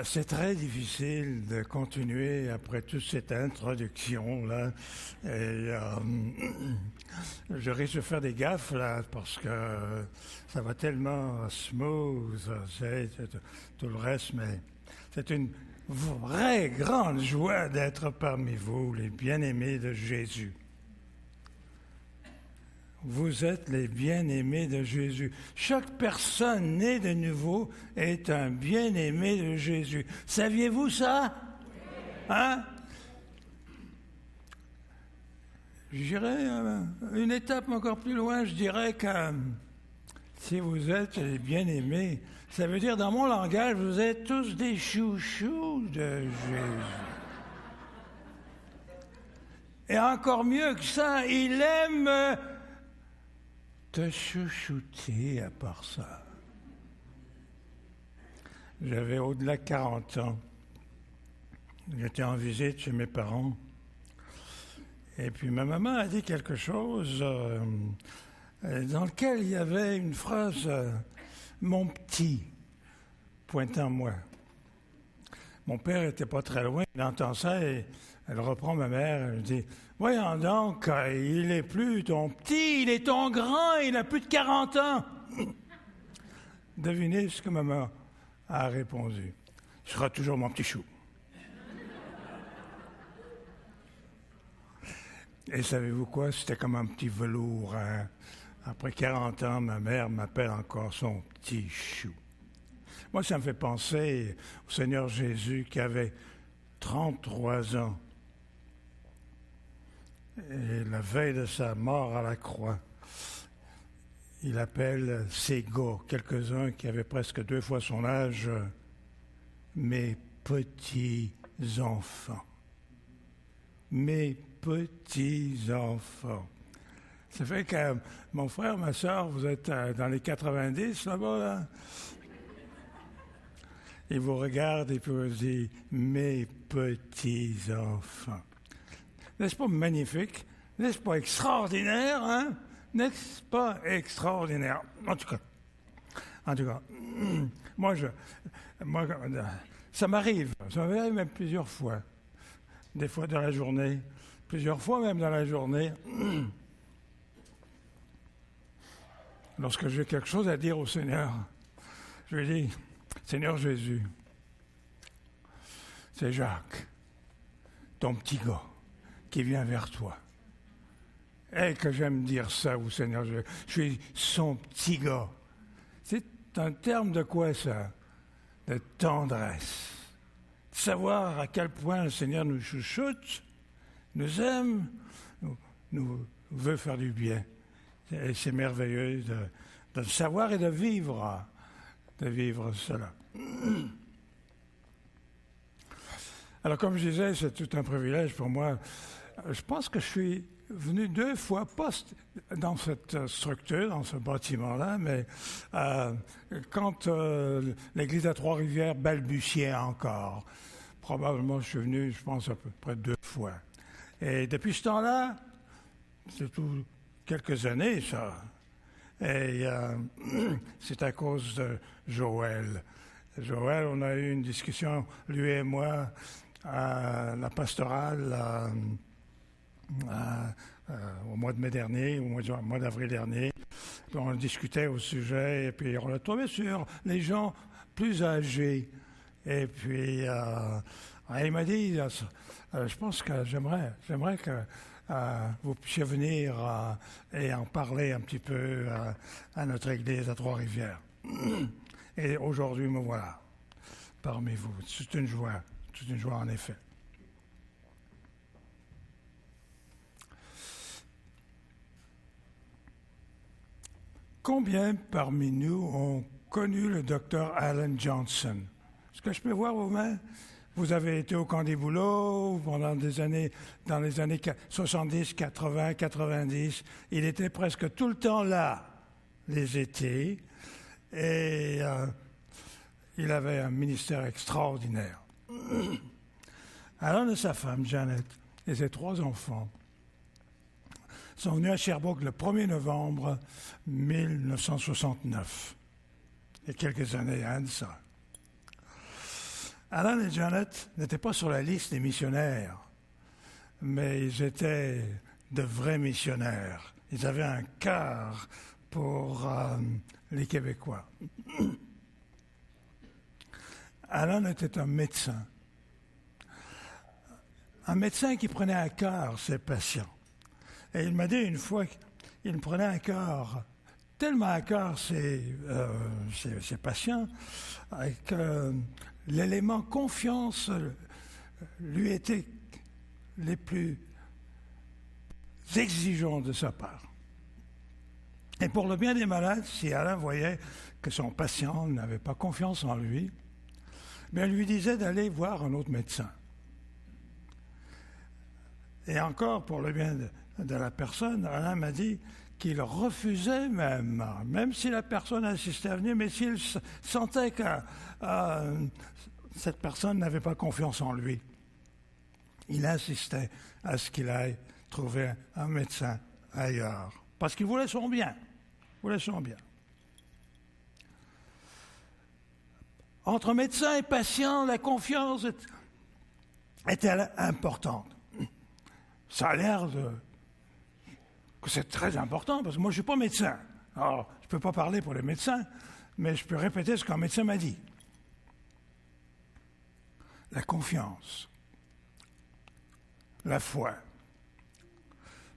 C'est très difficile de continuer après toute cette introduction-là. Et je risque de faire des gaffes là parce que ça va tellement smooth, tout le reste, mais c'est une vraie grande joie d'être parmi vous, les bien-aimés de Jésus. Vous êtes les bien-aimés de Jésus. Chaque personne née de nouveau est un bien-aimé de Jésus. Saviez-vous ça? Hein? J'irais une étape encore plus loin. Je dirais que si vous êtes les bien-aimés, ça veut dire dans mon langage, vous êtes tous des chouchous de Jésus. Et encore mieux que ça, il aime te chouchouter à part ça. J'avais au-delà de 40 ans. J'étais en visite chez mes parents. Et puis ma maman a dit quelque chose dans lequel il y avait une phrase « mon petit » pointant moi. Mon père était pas très loin, il entend ça et elle reprend ma mère, elle dit « Voyons donc, il n'est plus ton petit, il est ton grand, il a plus de 40 ans. » Devinez ce que maman a répondu. « Il sera toujours mon petit chou. » Et savez-vous quoi? C'était comme un petit velours. Hein? Après 40 ans, ma mère m'appelle encore son petit chou. Moi, ça me fait penser au Seigneur Jésus qui avait 33 ans. Et la veille de sa mort à la croix, il appelle ses gars, quelques-uns qui avaient presque 2 fois son âge, mes petits-enfants. Mes petits-enfants. Ça fait que mon frère, ma soeur, vous êtes dans les 90 là-bas, là? Il vous regarde et puis vous dit « mes petits-enfants ». N'est-ce pas magnifique? N'est-ce pas extraordinaire, hein? N'est-ce pas extraordinaire? En tout cas, moi, ça m'arrive même plusieurs fois, des fois dans la journée, plusieurs fois même dans la journée, lorsque j'ai quelque chose à dire au Seigneur, je lui dis, Seigneur Jésus, c'est Jacques, ton petit gars, qui vient vers toi. Et que j'aime dire ça au Seigneur Jésus. Je suis son petit gars. C'est un terme de quoi ça? De tendresse. De savoir à quel point le Seigneur nous chouchoute, nous aime, nous veut faire du bien. Et c'est merveilleux de le savoir et de vivre cela. Alors, comme je disais, c'est tout un privilège pour moi. Je pense que je suis venu 2 fois, pas dans cette structure, dans ce bâtiment-là, mais quand l'église à Trois-Rivières balbutiait encore. Probablement, je suis venu, je pense, à peu près 2 fois. Et depuis ce temps-là, c'est tout quelques années, ça. Et c'est à cause de Joël. Joël, on a eu une discussion, lui et moi, à la pastorale au mois de mai dernier, au mois d'avril dernier. Puis on discutait au sujet et puis on a tombé sur les gens plus âgés. Et puis il m'a dit, je pense que j'aimerais que vous puissiez venir et en parler un petit peu à notre église à Trois-Rivières. Et aujourd'hui, me voilà parmi vous. C'est une joie en effet. Combien parmi nous ont connu le docteur Alan Johnson? Est-ce que je peux voir vos mains? Vous avez été au camp des boulots pendant des années, dans les années 70, 80, 90. Il était presque tout le temps là, les étés. Et il avait un ministère extraordinaire. Alan et sa femme, Janet, et ses 3 enfants sont venus à Sherbrooke le 1er novembre 1969. Il y a quelques années, de ça. Alan et Janet n'étaient pas sur la liste des missionnaires, mais ils étaient de vrais missionnaires. Ils avaient un cœur pour les Québécois. Alan était un médecin qui prenait à cœur ses patients. Et il m'a dit une fois qu'il prenait à cœur, tellement à cœur ses patients, que l'élément confiance lui était les plus exigeants de sa part. Et pour le bien des malades, si Alain voyait que son patient n'avait pas confiance en lui, bien, elle lui disait d'aller voir un autre médecin. Et encore, pour le bien de la personne, Alain m'a dit qu'il refusait même si la personne insistait à venir, mais s'il sentait que cette personne n'avait pas confiance en lui, il insistait à ce qu'il aille trouver un médecin ailleurs, parce qu'il voulait son bien. Entre médecin et patient, la confiance était importante. Ça a l'air que c'est très important, parce que moi, je ne suis pas médecin. Alors, je ne peux pas parler pour les médecins, mais je peux répéter ce qu'un médecin m'a dit. La confiance, la foi.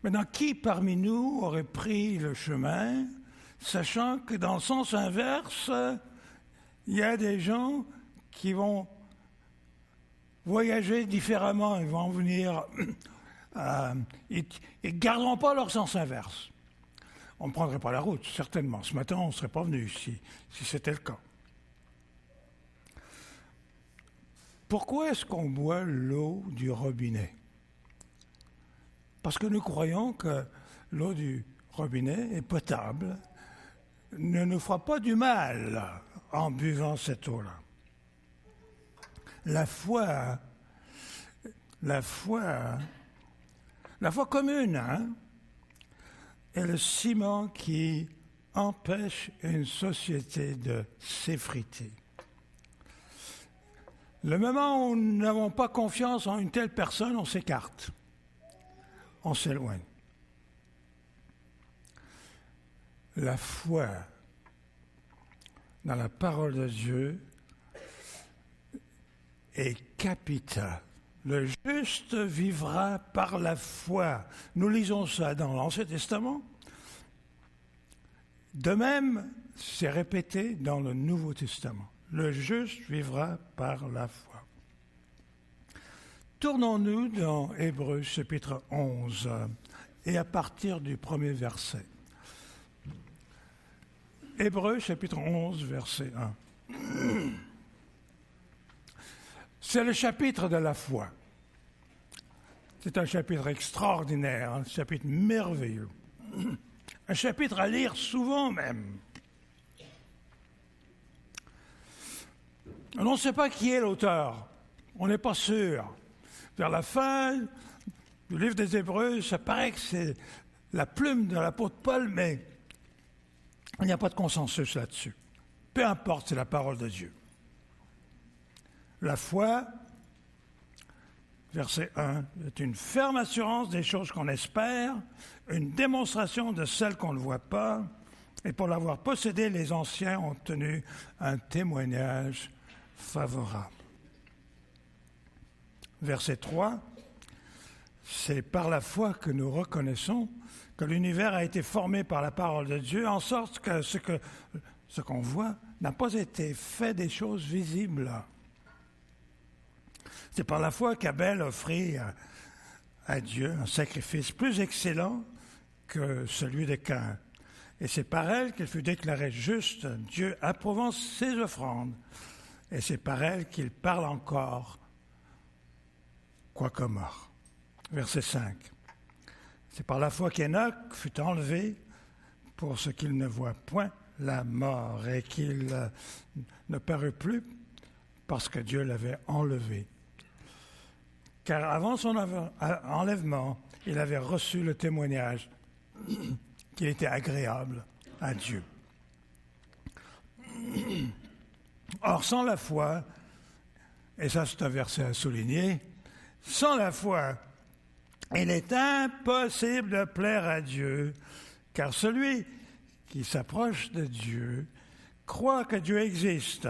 Maintenant, qui parmi nous aurait pris le chemin, sachant que dans le sens inverse, il y a des gens qui vont voyager différemment, ils vont venir, ils ne garderont pas leur sens inverse. On ne prendrait pas la route, certainement. Ce matin, on ne serait pas venu si c'était le cas. Pourquoi est-ce qu'on boit l'eau du robinet? Parce que nous croyons que l'eau du robinet est potable, ne nous fera pas du mal en buvant cette eau-là. La foi commune, est le ciment qui empêche une société de s'effriter. Le moment où nous n'avons pas confiance en une telle personne, on s'écarte, on s'éloigne. La foi dans la parole de Dieu est capitale. Le juste vivra par la foi. Nous lisons ça dans l'Ancien Testament. De même, c'est répété dans le Nouveau Testament. Le juste vivra par la foi. Tournons-nous dans Hébreux chapitre 11 et à partir du premier verset. Hébreux chapitre 11, verset 1. C'est le chapitre de la foi. C'est un chapitre extraordinaire, un chapitre merveilleux. Un chapitre à lire souvent même. On ne sait pas qui est l'auteur. On n'est pas sûr. Vers la fin du livre des Hébreux, ça paraît que c'est la plume de l'apôtre Paul, mais il n'y a pas de consensus là-dessus. Peu importe, c'est la parole de Dieu. La foi, verset 1, est une ferme assurance des choses qu'on espère, une démonstration de celles qu'on ne voit pas, et pour l'avoir possédée, les anciens ont obtenu un témoignage favorable. Verset 3, c'est par la foi que nous reconnaissons que l'univers a été formé par la parole de Dieu, en sorte que ce qu'on voit n'a pas été fait des choses visibles. C'est par la foi qu'Abel offrit à Dieu un sacrifice plus excellent que celui de Caïn. Et c'est par elle qu'il fut déclaré juste, Dieu approuvant ses offrandes. Et c'est par elle qu'il parle encore, quoique mort. Verset 5. C'est par la foi qu'Enoch fut enlevé pour ce qu'il ne voit point la mort et qu'il ne parut plus parce que Dieu l'avait enlevé. Car avant son enlèvement, il avait reçu le témoignage qu'il était agréable à Dieu. Or, sans la foi, et ça c'est un verset à souligner, sans la foi, il est impossible de plaire à Dieu, car celui qui s'approche de Dieu croit que Dieu existe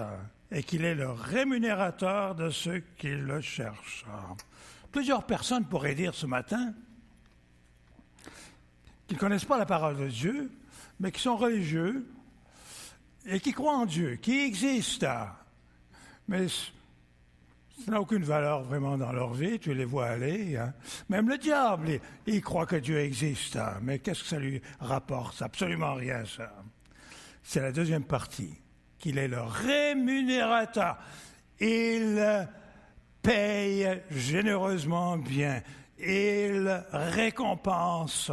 et qu'il est le rémunérateur de ceux qui le cherchent. Plusieurs personnes pourraient dire ce matin qu'ils ne connaissent pas la parole de Dieu, mais qui sont religieux et qui croient en Dieu, qui existe. Mais ça n'a aucune valeur vraiment dans leur vie, tu les vois aller. Même le diable, il croit que Dieu existe. Mais qu'est-ce que ça lui rapporte? Absolument rien, ça. C'est la deuxième partie, qu'il est le rémunérateur. Il paye généreusement bien. Il récompense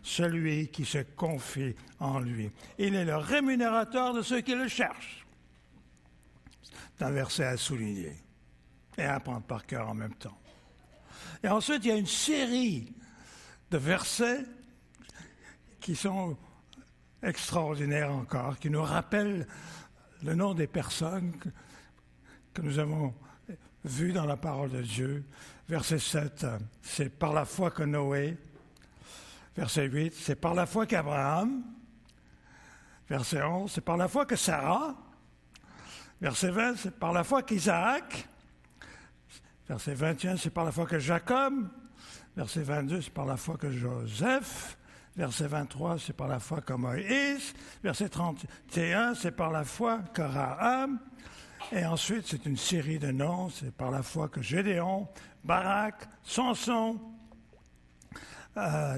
celui qui se confie en lui. Il est le rémunérateur de ceux qui le cherchent. C'est un verset à souligner et à apprendre par cœur en même temps. Et ensuite, il y a une série de versets qui sont extraordinaires encore, qui nous rappellent le nom des personnes que nous avons vues dans la parole de Dieu. Verset 7, c'est par la foi que Noé. Verset 8, c'est par la foi qu'Abraham. Verset 11, c'est par la foi que Sarah. Verset 20, c'est par la foi qu'Isaac. Verset 21, c'est par la foi que Jacob. Verset 22, c'est par la foi que Joseph. Verset 23, c'est par la foi que Moïse. Verset 31, c'est par la foi que Rahab. Et ensuite, c'est une série de noms. C'est par la foi que Gédéon, Barak, Samson,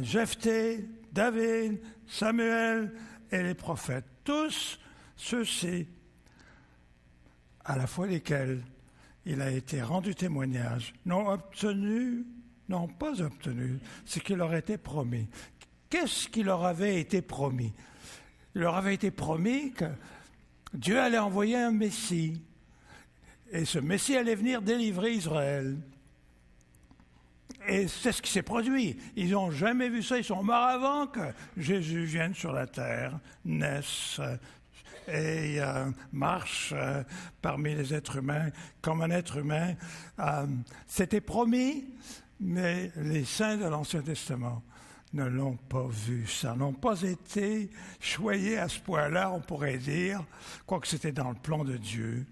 Jephthé, David, Samuel et les prophètes. Tous ceux-ci, à la foi desquels il a été rendu témoignage, n'ont pas obtenu ce qui leur était promis. Qu'est-ce qui leur avait été promis? Il leur avait été promis que Dieu allait envoyer un Messie. Et ce Messie allait venir délivrer Israël. Et c'est ce qui s'est produit. Ils n'ont jamais vu ça. Ils sont morts avant que Jésus vienne sur la terre, naisse et marche parmi les êtres humains comme un être humain. C'était promis, mais les saints de l'Ancien Testament ne l'ont pas vu, ça, n'ont pas été choyés à ce point-là, on pourrait dire, quoique c'était dans le plan de Dieu.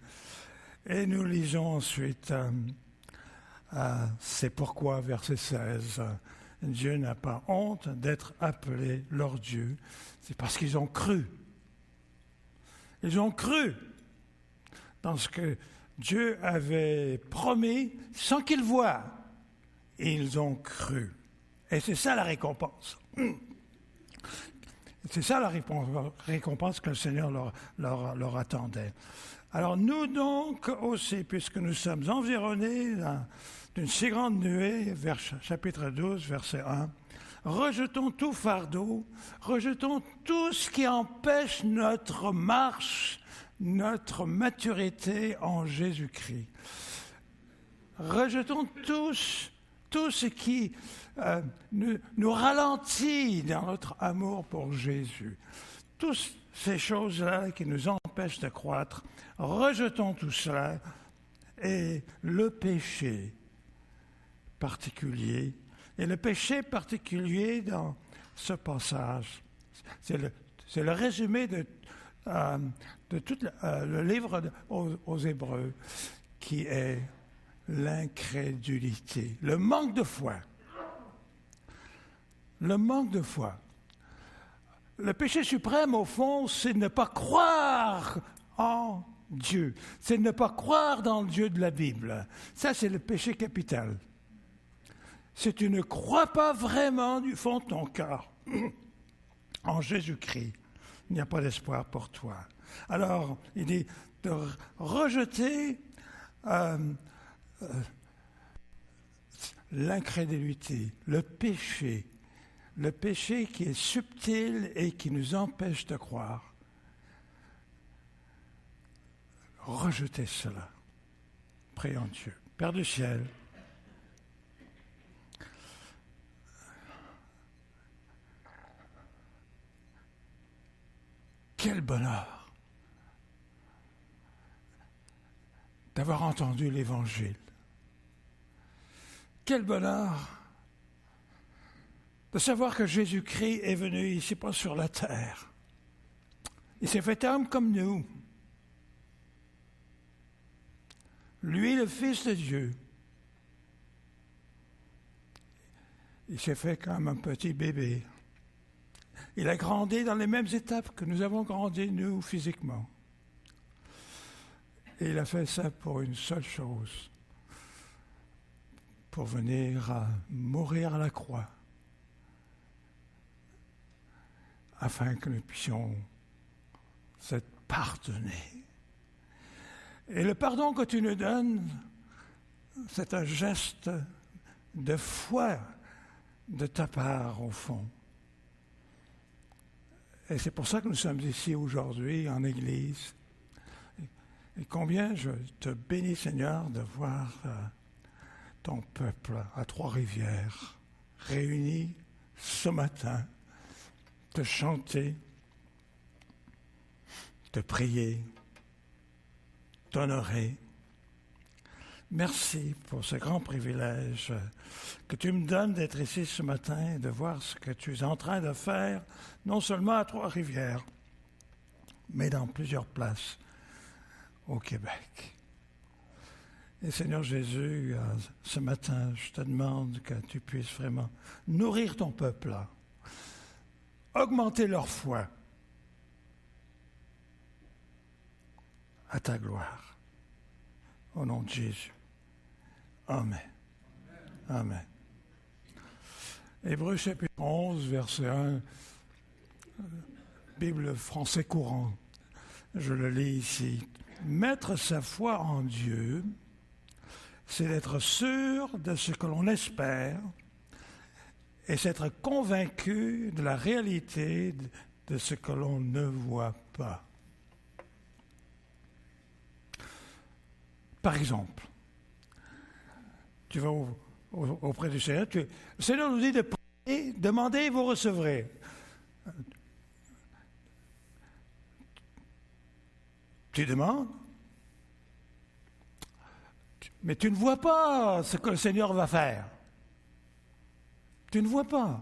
Et nous lisons ensuite, c'est pourquoi, verset 16, Dieu n'a pas honte d'être appelé leur Dieu. C'est parce qu'ils ont cru. Ils ont cru dans ce que Dieu avait promis sans qu'ils voient. Et ils ont cru. Et c'est ça la récompense. C'est ça la récompense que le Seigneur leur attendait. Alors nous donc aussi, puisque nous sommes environnés d'une si grande nuée, vers chapitre 12, verset 1, rejetons tout fardeau, rejetons tout ce qui empêche notre marche, notre maturité en Jésus-Christ. Rejetons tout ce qui nous ralentit dans notre amour pour Jésus. Toutes ces choses-là qui nous empêchent de croître, rejetons tout cela et le péché particulier. Et le péché particulier dans ce passage, c'est le résumé de tout le livre aux Hébreux, qui est l'incrédulité, le manque de foi. Le manque de foi. Le péché suprême, au fond, c'est ne pas croire en Dieu. C'est ne pas croire dans le Dieu de la Bible. Ça, c'est le péché capital. Si tu ne crois pas vraiment du fond de ton cœur en Jésus-Christ, il n'y a pas d'espoir pour toi. Alors, il dit de rejeter l'incrédulité, le péché qui est subtil et qui nous empêche de croire. Rejetez cela. Prions Dieu. Père du ciel, quel bonheur d'avoir entendu l'Évangile. Quel bonheur de savoir que Jésus-Christ est venu ici, pas sur la terre. Il s'est fait homme comme nous. Lui, le Fils de Dieu, il s'est fait comme un petit bébé. Il a grandi dans les mêmes étapes que nous avons grandi, nous, physiquement. Et il a fait ça pour une seule chose, pour venir mourir à la croix, afin que nous puissions être pardonnés. Et le pardon que tu nous donnes, c'est un geste de foi de ta part, au fond. Et c'est pour ça que nous sommes ici aujourd'hui, en Église. Et combien je te bénis, Seigneur, de voir ton peuple à Trois-Rivières, réunis ce matin, te chanter, te prier, t'honorer. Merci pour ce grand privilège que tu me donnes d'être ici ce matin et de voir ce que tu es en train de faire, non seulement à Trois-Rivières, mais dans plusieurs places au Québec. Et Seigneur Jésus, ce matin, je te demande que tu puisses vraiment nourrir ton peuple là, augmenter leur foi à ta gloire. Au nom de Jésus. Amen. Amen. Hébreux chapitre 11, verset 1, Bible français courant. Je le lis ici. Mettre sa foi en Dieu, c'est d'être sûr de ce que l'on espère et c'est être convaincu de la réalité de ce que l'on ne voit pas. Par exemple, tu vas auprès du Seigneur, le Seigneur nous dit de prier, demandez et vous recevrez. Tu demandes, mais tu ne vois pas ce que le Seigneur va faire. Tu ne vois pas.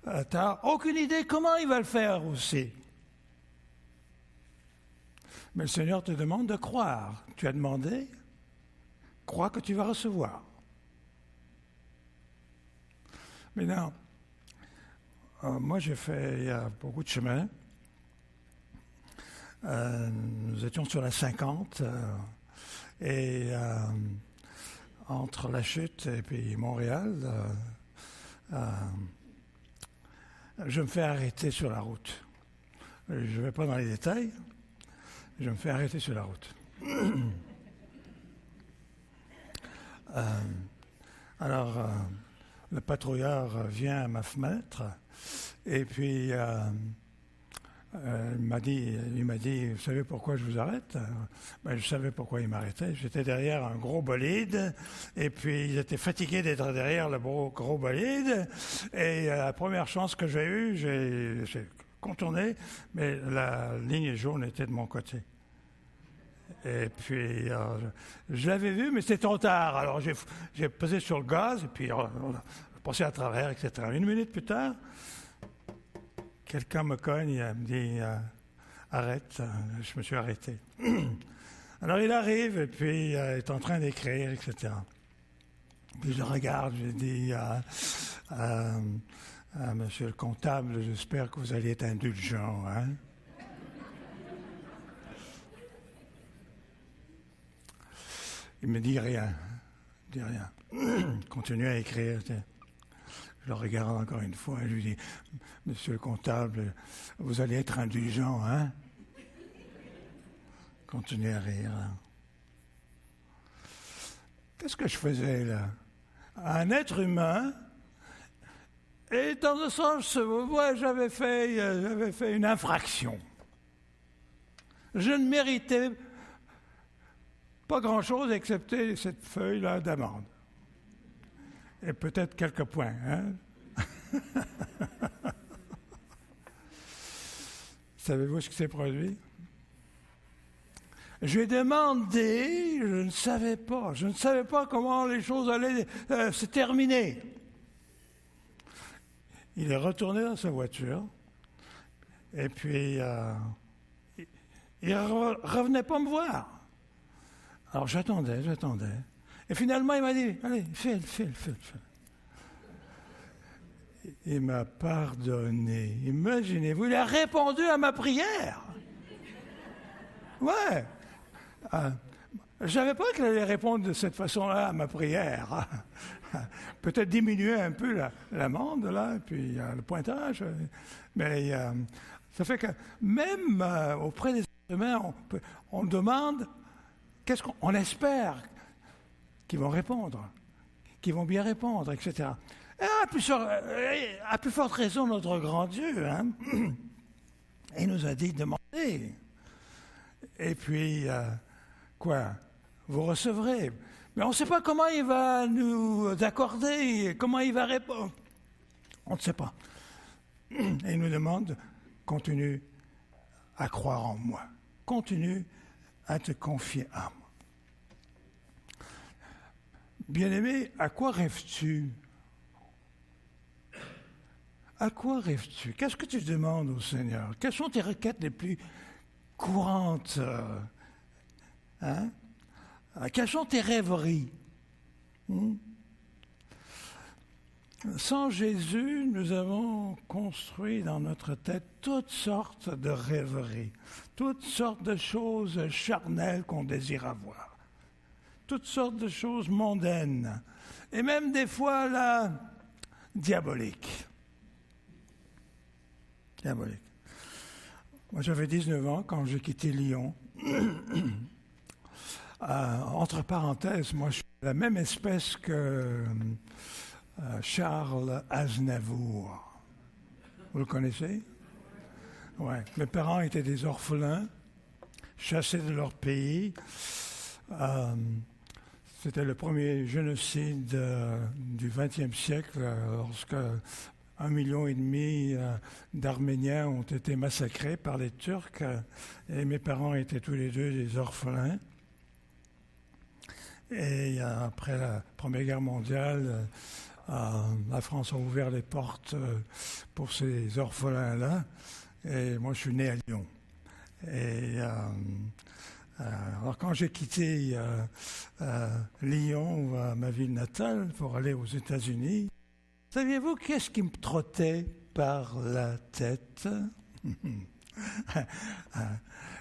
Tu n'as aucune idée comment il va le faire aussi. Mais le Seigneur te demande de croire. Tu as demandé, crois que tu vas recevoir. Maintenant, moi j'ai fait beaucoup de chemin. Nous étions sur la 50 et entre la chute et puis Montréal, je me fais arrêter sur la route. Je ne vais pas dans les détails. Je me fais arrêter sur la route. Alors, le patrouilleur vient à ma fenêtre et puis il m'a dit, vous savez pourquoi je vous arrête? Ben, je savais pourquoi il m'arrêtait. J'étais derrière un gros bolide et puis ils étaient fatigués d'être derrière le gros bolide et la première chance que j'ai eue, j'ai contourné, mais la ligne jaune était de mon côté. Et puis, je l'avais vu, mais c'était trop tard. Alors, j'ai pesé sur le gaz, et puis on a passé à travers, etc. Une minute plus tard, quelqu'un me cogne, il me dit « Arrête », je me suis arrêté. Alors, il arrive, et puis il est en train d'écrire, etc. Puis je le regarde, je dis Monsieur le comptable, j'espère que vous allez être indulgent, hein? Il me dit rien. Continue à écrire. Je le regarde encore une fois et je lui dis, Monsieur le comptable, vous allez être indulgent, hein? Continue à rire. Qu'est-ce que je faisais là? Un être humain, et dans le sens, moi j'avais fait une infraction. Je ne méritais pas grand-chose excepté cette feuille-là d'amende. Et peut-être quelques points, hein? Savez-vous ce qui s'est produit? Je lui ai demandé, je ne savais pas comment les choses allaient se terminer. Il est retourné dans sa voiture, et puis il ne revenait pas me voir. Alors j'attendais. Et finalement, il m'a dit, allez, file. Il m'a pardonné. Imaginez-vous, il a répondu à ma prière. Ouais. Je ne savais pas qu'il allait répondre de cette façon-là à ma prière. Peut-être diminuer un peu l'amende, là, et puis le pointage. Mais ça fait que même auprès des êtres humains, on demande, qu'est-ce qu'on espère qu'ils vont répondre, qu'ils vont bien répondre, etc. Et à plus forte raison, notre grand Dieu, hein, il nous a dit de demander. Et puis, quoi? Vous recevrez. Mais on ne sait pas comment il va nous accorder, comment il va répondre. On ne sait pas. Et il nous demande, continue à croire en moi. Continue à te confier à moi. Bien-aimé, à quoi rêves-tu? À quoi rêves-tu? Qu'est-ce que tu demandes au Seigneur? Quelles sont tes requêtes les plus courantes? Quelles sont tes rêveries? Sans Jésus, nous avons construit dans notre tête toutes sortes de rêveries, toutes sortes de choses charnelles qu'on désire avoir, toutes sortes de choses mondaines, et même des fois, là, diaboliques. Moi, j'avais 19 ans quand j'ai quitté Lyon. Entre parenthèses, moi, je suis la même espèce que Charles Aznavour. Vous le connaissez? Ouais. Mes parents étaient des orphelins, chassés de leur pays. C'était le premier génocide du XXe siècle, lorsque 1,5 million d'Arméniens ont été massacrés par les Turcs, et mes parents étaient tous les deux des orphelins. Et après la Première Guerre mondiale, la France a ouvert les portes pour ces orphelins-là, et moi je suis né à Lyon. Et alors quand j'ai quitté Lyon, ma ville natale, pour aller aux États-Unis, saviez-vous qu'est-ce qui me trottait par la tête?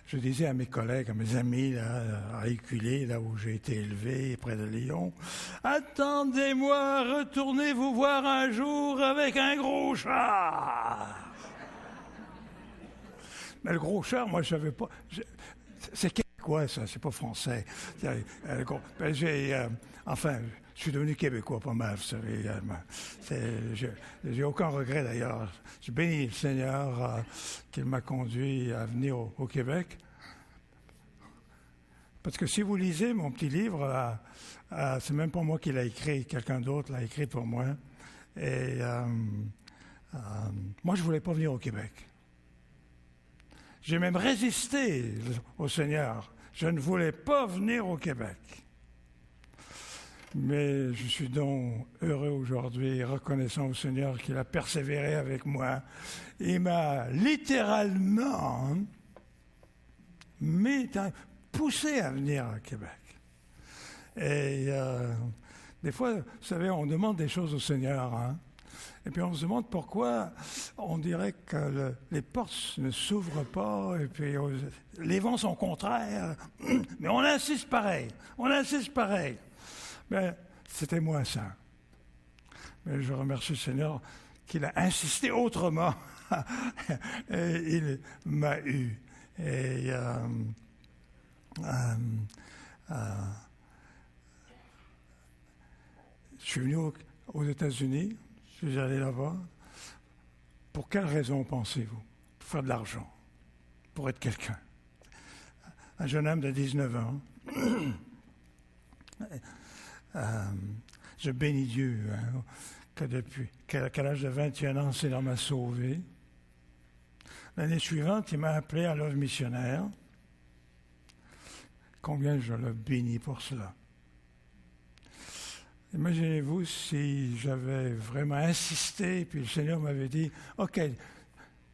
Je disais à mes collègues, à mes amis, là, à Éculé, là où j'ai été élevé, près de Lyon, attendez-moi, retournez vous voir un jour avec un gros char. Mais le gros char, moi, je savais pas. C'est québécois, ça, c'est pas français. Enfin, je suis devenu québécois pas mal, vous savez. J'ai aucun regret d'ailleurs. Je bénis le Seigneur qu'il m'a conduit à venir au Québec. Parce que si vous lisez mon petit livre, c'est même pas moi qui l'ai écrit, quelqu'un d'autre l'a écrit pour moi. Et moi, je voulais pas venir au Québec. J'ai même résisté au Seigneur. Je ne voulais pas venir au Québec. Mais je suis donc heureux aujourd'hui, reconnaissant au Seigneur qu'il a persévéré avec moi. Il m'a littéralement poussé à venir à Québec. Et des fois, vous savez, on demande des choses au Seigneur, hein? Et puis on se demande pourquoi on dirait que les portes ne s'ouvrent pas, et puis les vents sont contraires, mais on insiste pareil. Mais c'était moi ça. Mais je remercie le Seigneur qu'il a insisté autrement, et il m'a eu. Et je suis venu aux États-Unis. Je suis allé là-bas. Pour quelle raison pensez-vous? Pour faire de l'argent. Pour être quelqu'un. Un jeune homme de 19 ans. Je bénis Dieu, hein, que depuis qu'à l'âge de 21 ans, le Seigneur m'a sauvé. L'année suivante, il m'a appelé à l'œuvre missionnaire. combien je le bénis pour cela. Imaginez-vous si j'avais vraiment insisté, puis le Seigneur m'avait dit, « OK,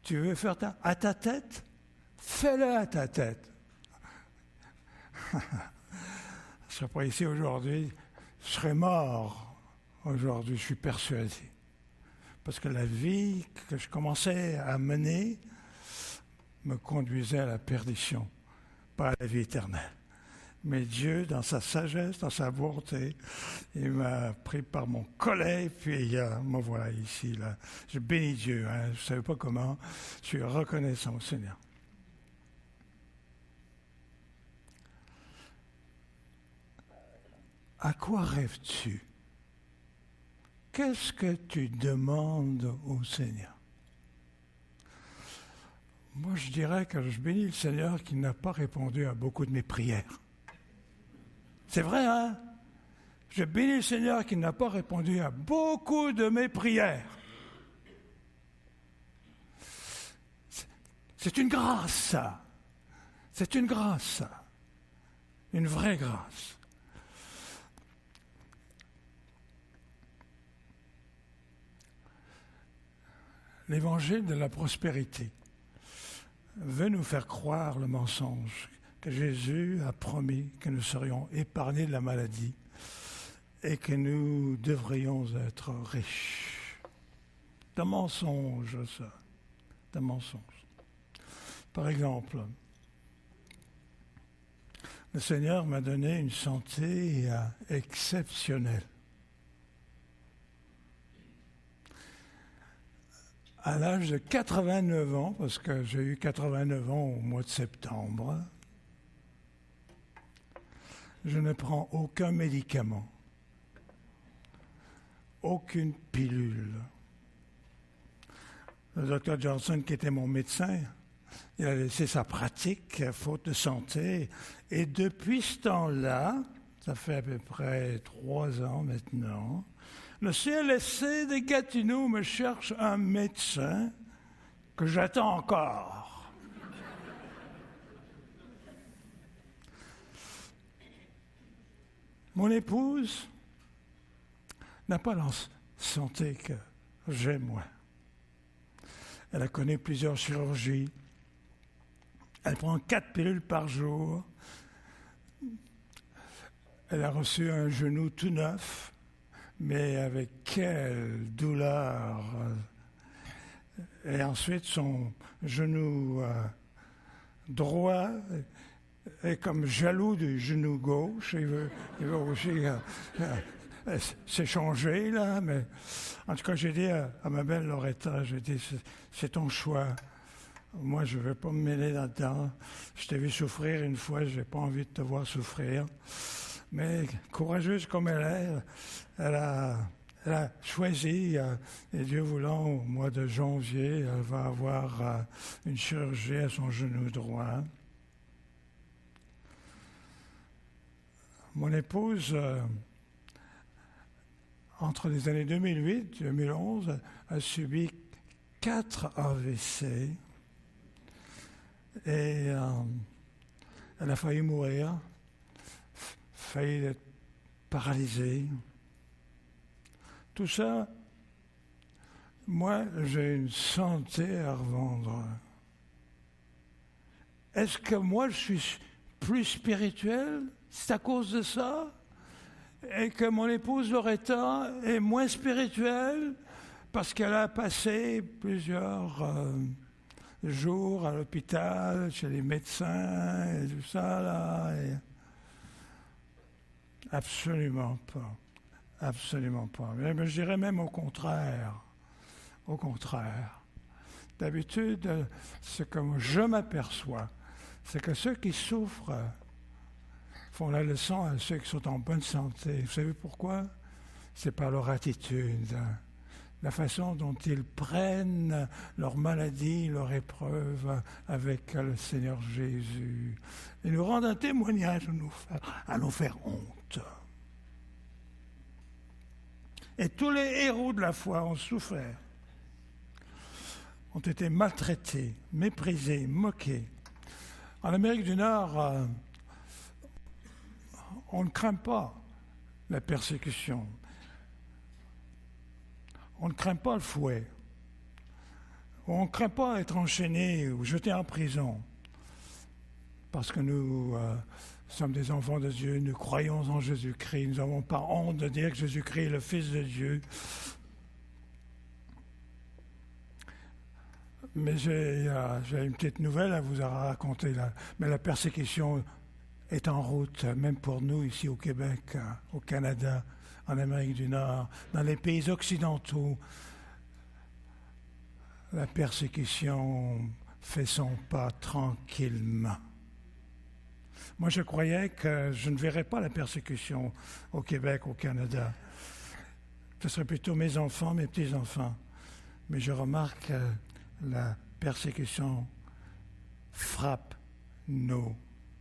tu veux faire à ta tête? Fais-le à ta tête. » Je ne serais pas ici aujourd'hui, je serais mort aujourd'hui, je suis persuadé. Parce que la vie que je commençais à mener me conduisait à la perdition, pas à la vie éternelle. Mais Dieu, dans sa sagesse, dans sa bonté, il m'a pris par mon collet, puis me voilà ici. Là. Je bénis Dieu, hein, je ne savais pas comment, je suis reconnaissant au Seigneur. À quoi rêves-tu? Qu'est-ce que tu demandes au Seigneur? Moi, je dirais que je bénis le Seigneur qui n'a pas répondu à beaucoup de mes prières. C'est vrai, hein? Je bénis le Seigneur qui n'a pas répondu à beaucoup de mes prières. C'est une grâce, ça. C'est une grâce, ça. Une vraie grâce. L'évangile de la prospérité veut nous faire croire le mensonge que Jésus a promis que nous serions épargnés de la maladie et que nous devrions être riches. C'est un mensonge, ça. C'est un mensonge. Par exemple, le Seigneur m'a donné une santé exceptionnelle. À l'âge de 89 ans, parce que j'ai eu 89 ans au mois de septembre, je ne prends aucun médicament, aucune pilule. Le docteur Johnson, qui était mon médecin, il a laissé sa pratique, faute de santé, et depuis ce temps-là, ça fait à peu près 3 ans maintenant, le CLSC de Gatineau me cherche un médecin que j'attends encore. Mon épouse n'a pas la santé que j'ai, moi. Elle a connu plusieurs chirurgies. Elle prend 4 pilules par jour. Elle a reçu un genou tout neuf, mais avec quelle douleur! Et ensuite, son genou droit est comme jaloux du genou gauche. Il veut aussi s'échanger, là. Mais en tout cas, j'ai dit à ma belle Loretta, j'ai dit, c'est ton choix. Moi, je ne veux pas me mêler là-dedans. Je t'ai vu souffrir une fois, je n'ai pas envie de te voir souffrir. Mais courageuse comme elle a choisi, et Dieu voulant, au mois de janvier, elle va avoir une chirurgie à son genou droit. Mon épouse, entre les années 2008 et 2011, a subi 4 AVC et elle a failli mourir, failli être paralysée. Tout ça, moi, j'ai une santé à revendre. Est-ce que moi, je suis plus spirituel? C'est à cause de ça? Et que mon épouse Loretta est moins spirituelle parce qu'elle a passé plusieurs jours à l'hôpital, chez les médecins et tout ça, là. Et absolument pas. Absolument pas. Mais je dirais même au contraire. Au contraire. D'habitude, ce que je m'aperçois, c'est que ceux qui souffrent font la leçon à ceux qui sont en bonne santé. Vous savez pourquoi? C'est par leur attitude, la façon dont ils prennent leur maladie, leur épreuve avec le Seigneur Jésus. Ils nous rendent un témoignage à nous faire honte. Et tous les héros de la foi ont souffert, ont été maltraités, méprisés, moqués. En Amérique du Nord, On ne craint pas la persécution. On ne craint pas le fouet. On ne craint pas être enchaîné ou jeté en prison. Parce que nous sommes des enfants de Dieu, nous croyons en Jésus-Christ, nous n'avons pas honte de dire que Jésus-Christ est le Fils de Dieu. Mais j'ai une petite nouvelle à vous raconter là. Mais la persécution est en route, même pour nous ici au Québec, au Canada, en Amérique du Nord, dans les pays occidentaux. La persécution fait son pas tranquillement. Moi, je croyais que je ne verrais pas la persécution au Québec, au Canada. Ce serait plutôt mes enfants, mes petits-enfants. Mais je remarque que la persécution frappe nos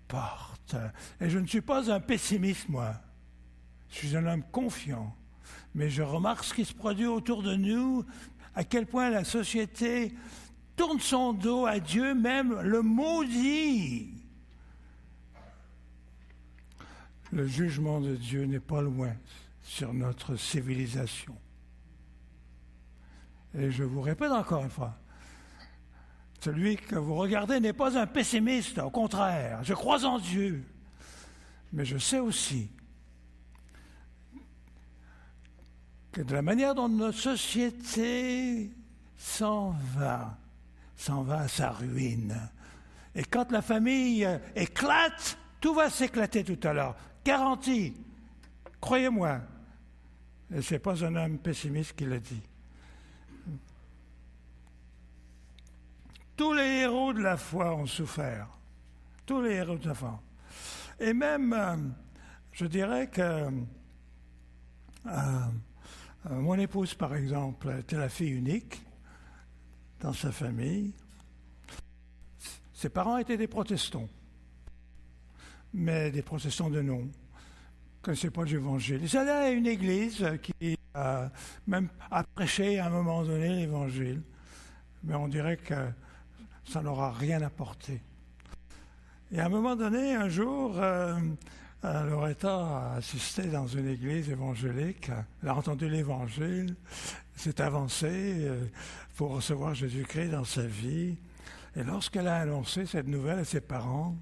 portes. Et je ne suis pas un pessimiste, moi. Je suis un homme confiant. Mais je remarque ce qui se produit autour de nous, à quel point la société tourne son dos à Dieu, même le maudit. Le jugement de Dieu n'est pas loin sur notre civilisation. Et je vous répète encore une fois, celui que vous regardez n'est pas un pessimiste, au contraire, je crois en Dieu. Mais je sais aussi que de la manière dont notre société s'en va à sa ruine. Et quand la famille éclate, tout va s'éclater tout à l'heure. Garantie, croyez-moi. Et ce n'est pas un homme pessimiste qui le dit. Tous les héros de la foi ont souffert. Tous les héros de la foi. Et même, je dirais que mon épouse, par exemple, était la fille unique dans sa famille. Ses parents étaient des protestants, mais des protestants de nom. Ils ne connaissaient pas l'Évangile. Ils allaient à une église qui même a prêché à un moment donné l'Évangile, mais on dirait que ça n'aura rien apporté. Et à un moment donné, un jour, Loretta a assisté dans une église évangélique, elle a entendu l'Évangile, s'est avancée pour recevoir Jésus-Christ dans sa vie. Et lorsqu'elle a annoncé cette nouvelle à ses parents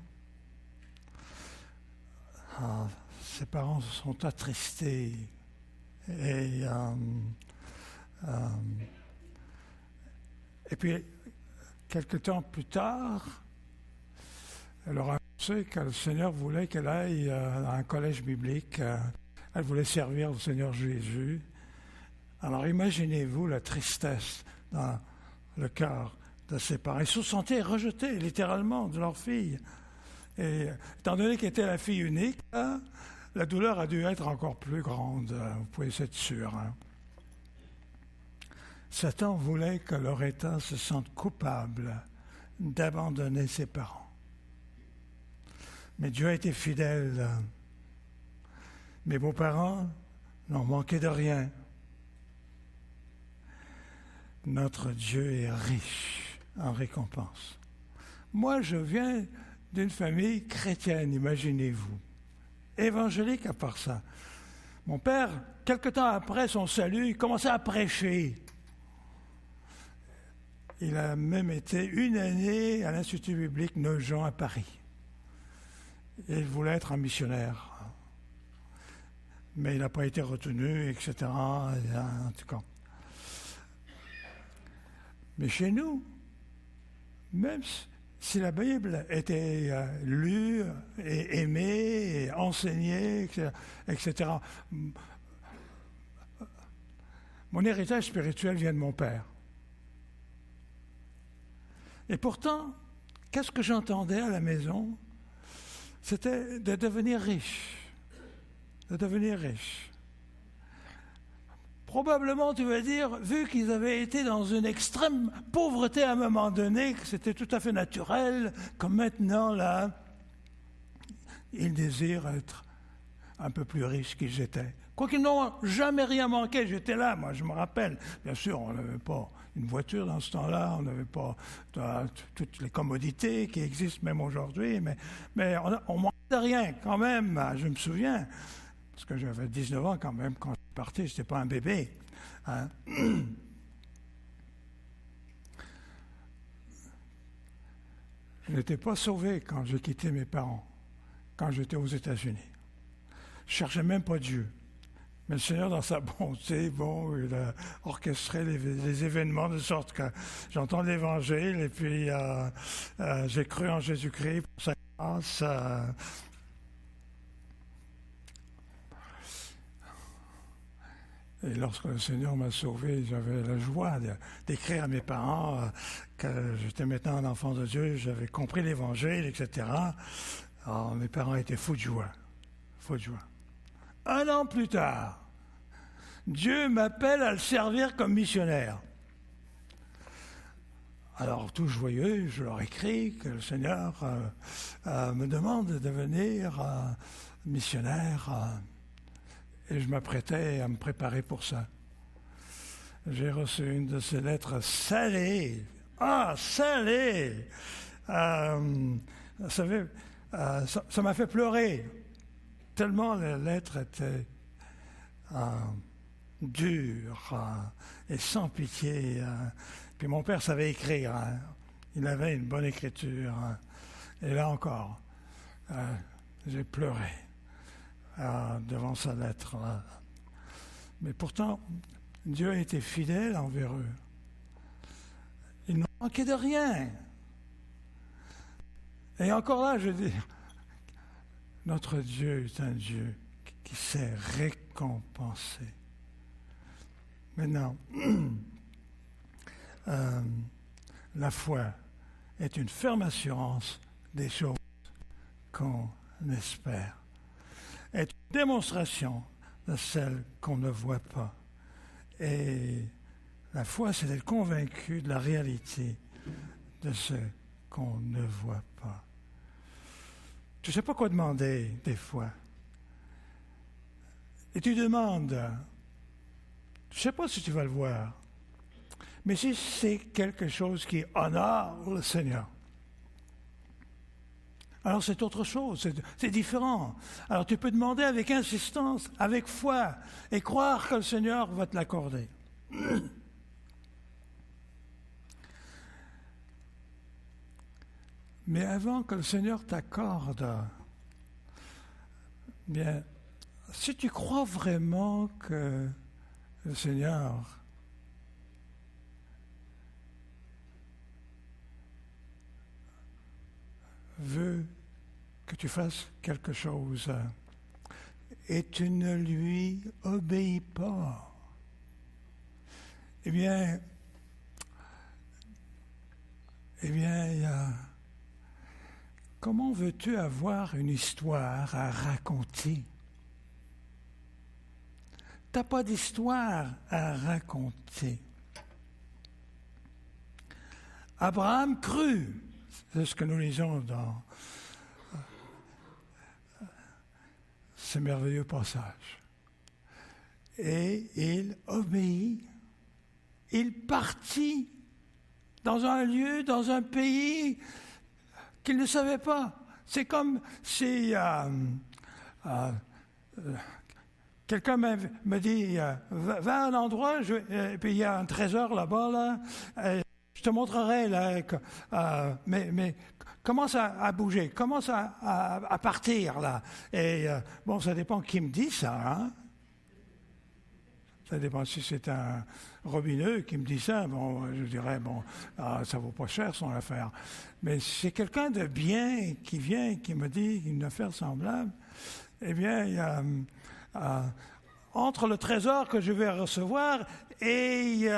se sont attristés. Et puis, quelque temps plus tard, elle leur a annoncé que le Seigneur voulait qu'elle aille à un collège biblique. Elle voulait servir au Seigneur Jésus. Alors imaginez-vous la tristesse dans le cœur de ses parents. Ils se sentaient rejetés littéralement de leur fille. Et étant donné qu'elle était la fille unique, la douleur a dû être encore plus grande. Vous pouvez être sûr. Satan voulait que Loretta se sente coupable d'abandonner ses parents. Mais Dieu a été fidèle. Mes beaux-parents n'ont manqué de rien. Notre Dieu est riche en récompenses. Moi, je viens d'une famille chrétienne, imaginez-vous. Évangélique à part ça. Mon père, quelque temps après son salut, il commençait à prêcher. Il a même été une année à l'Institut biblique Nogent à Paris. Et il voulait être un missionnaire. Mais il n'a pas été retenu, etc. En tout cas. Mais chez nous, même si la Bible était lue et aimée, et enseignée, etc., mon héritage spirituel vient de mon père. Et pourtant, qu'est-ce que j'entendais à la maison? C'était de devenir riche. De devenir riche. Probablement, tu vas dire, vu qu'ils avaient été dans une extrême pauvreté à un moment donné, que c'était tout à fait naturel, comme maintenant, là, ils désirent être un peu plus riches qu'ils étaient. Quoi qu'ils n'ont jamais rien manqué, j'étais là, moi, je me rappelle. Bien sûr, on n'avait pas une voiture dans ce temps-là, on n'avait pas toutes les commodités qui existent même aujourd'hui, mais on manquait de rien quand même, je me souviens, parce que j'avais 19 ans quand même, quand je suis parti, je n'étais pas un bébé. Hein. Je n'étais pas sauvé quand j'ai quitté mes parents, quand j'étais aux États-Unis. Je ne cherchais même pas Dieu. Mais le Seigneur, dans sa bonté, il a orchestré les événements de sorte que j'entends l'Évangile et puis j'ai cru en Jésus-Christ pour sa grâce. Et lorsque le Seigneur m'a sauvé, j'avais la joie d'écrire à mes parents que j'étais maintenant un enfant de Dieu, j'avais compris l'Évangile, etc. Alors, mes parents étaient fous de joie. Fous de joie. 1 an plus tard, Dieu m'appelle à le servir comme missionnaire. Alors, tout joyeux, je leur écris que le Seigneur me demande de devenir missionnaire. Et je m'apprêtais à me préparer pour ça. J'ai reçu une de ces lettres salées. Ah, salées! Vous savez, ça m'a fait pleurer. Tellement la lettre était dure et sans pitié. Puis mon père savait écrire. Il avait une bonne écriture. Et là encore, j'ai pleuré devant sa lettre. Mais pourtant, Dieu a été fidèle envers eux. Il ne manquait de rien. Et encore là, je dis, notre Dieu est un Dieu qui sait récompenser. Maintenant, la foi est une ferme assurance des choses qu'on espère. Est une démonstration de celles qu'on ne voit pas. Et la foi, c'est d'être convaincu de la réalité de ce qu'on ne voit pas. Tu ne sais pas quoi demander des fois. Et tu demandes, tu ne sais pas si tu vas le voir, mais si c'est quelque chose qui honore le Seigneur, alors c'est autre chose, c'est différent. Alors tu peux demander avec insistance, avec foi, et croire que le Seigneur va te l'accorder. Mais avant que le Seigneur t'accorde, bien, si tu crois vraiment que le Seigneur veut que tu fasses quelque chose et tu ne lui obéis pas, eh bien, comment veux-tu avoir une histoire à raconter? Tu n'as pas d'histoire à raconter. Abraham crut, c'est ce que nous lisons dans ce merveilleux passage. Et il obéit. Il partit dans un lieu, dans un pays qu'il ne savait pas. C'est comme si quelqu'un me dit va à un endroit, et puis il y a un trésor là-bas, là, je te montrerai, là, mais commence à bouger, commence à partir, là. Et bon, ça dépend qui me dit ça, hein? Ça dépend si c'est un robineux qui me dit ça, bon, je dirais, bon, ça vaut pas cher son affaire. Mais si c'est quelqu'un de bien qui vient, qui me dit une affaire semblable, eh bien, il y a, entre le trésor que je vais recevoir et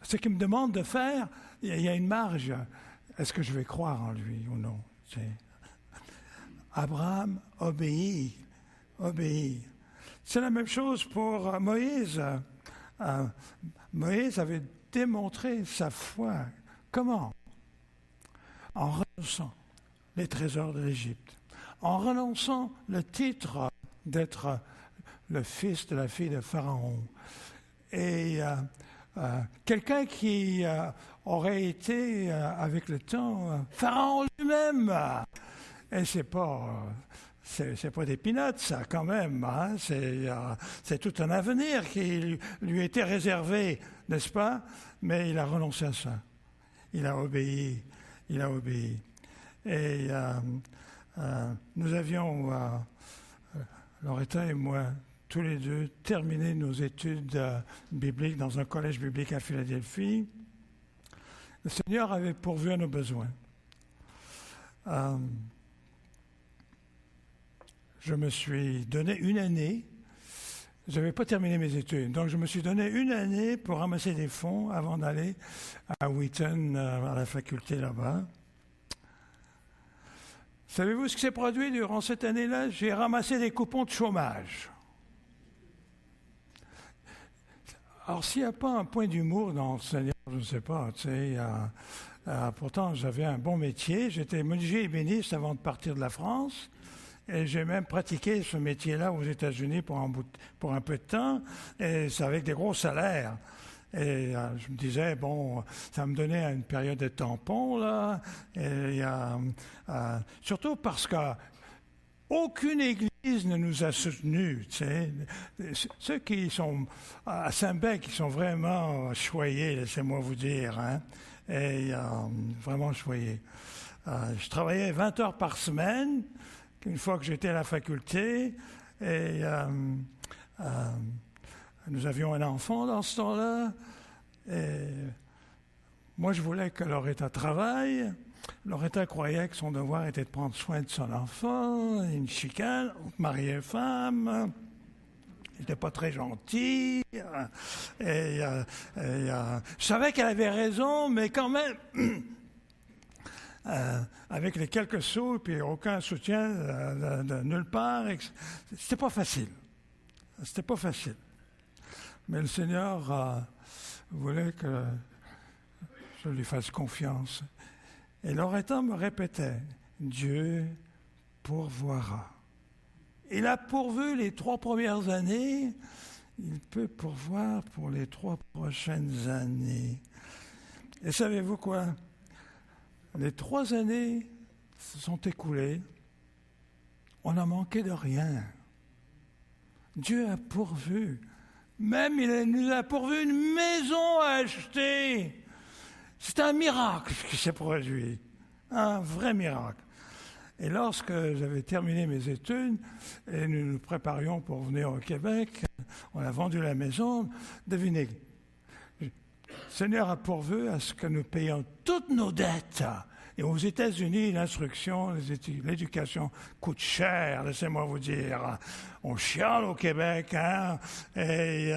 ce qu'il me demande de faire, il y a une marge. Est-ce que je vais croire en lui ou non? Abraham obéit. C'est la même chose pour Moïse. Moïse avait démontré sa foi. Comment? En renoncant les trésors de l'Égypte, en renonçant le titre d'être le fils de la fille de Pharaon. Et quelqu'un qui aurait été, avec le temps, Pharaon lui-même. Et c'est pas des peanuts, ça, quand même. Hein? C'est tout un avenir qui lui était réservé, n'est-ce pas? Mais il a renoncé à ça. Il a obéi. Et nous avions, Loretta et moi, tous les deux, terminé nos études bibliques dans un collège biblique à Philadelphie. Le Seigneur avait pourvu à nos besoins. Je me suis donné une année. Je n'avais pas terminé mes études, donc je me suis donné une année pour ramasser des fonds avant d'aller à Wheaton, à la faculté là-bas. Savez-vous ce qui s'est produit durant cette année-là? J'ai ramassé des coupons de chômage. Alors, s'il n'y a pas un point d'humour dans le Seigneur, je ne sais pas, tu sais, pourtant j'avais un bon métier, j'étais menuisier ébéniste avant de partir de la France, et j'ai même pratiqué ce métier-là aux États-Unis pour un peu de temps, et c'est avec des gros salaires. Et je me disais, bon, ça me donnait une période de tampon, là, et surtout parce qu'aucune église ne nous a soutenus, tu sais. Ceux qui sont à Saint-Bec, qui sont vraiment choyés, laissez-moi vous dire, hein, et vraiment choyés. Je travaillais 20 heures par semaine, une fois que j'étais à la faculté, et nous avions un enfant dans ce temps-là, et moi je voulais que Loretta travaille. Loretta croyait que son devoir était de prendre soin de son enfant, une chicane, marier une femme. Il n'était pas très gentil. Et je savais qu'elle avait raison, mais quand même, avec les quelques sous, puis aucun soutien de nulle part, c'était pas facile. C'était pas facile. Mais le Seigneur voulait que je lui fasse confiance. Et Loretta me répétait, Dieu pourvoira. Il a pourvu les 3 premières années, il peut pourvoir pour les 3 prochaines années. Et savez-vous quoi? Les 3 années se sont écoulées, on n'a manqué de rien. Dieu a pourvu. Même il nous a pourvu une maison à acheter. C'est un miracle qui s'est produit, un vrai miracle. Et lorsque j'avais terminé mes études et nous nous préparions pour venir au Québec, on a vendu la maison, devinez, le Seigneur a pourvu à ce que nous payions toutes nos dettes. Et aux États-Unis, l'instruction, l'éducation coûte cher, laissez-moi vous dire. On chiale au Québec, hein, et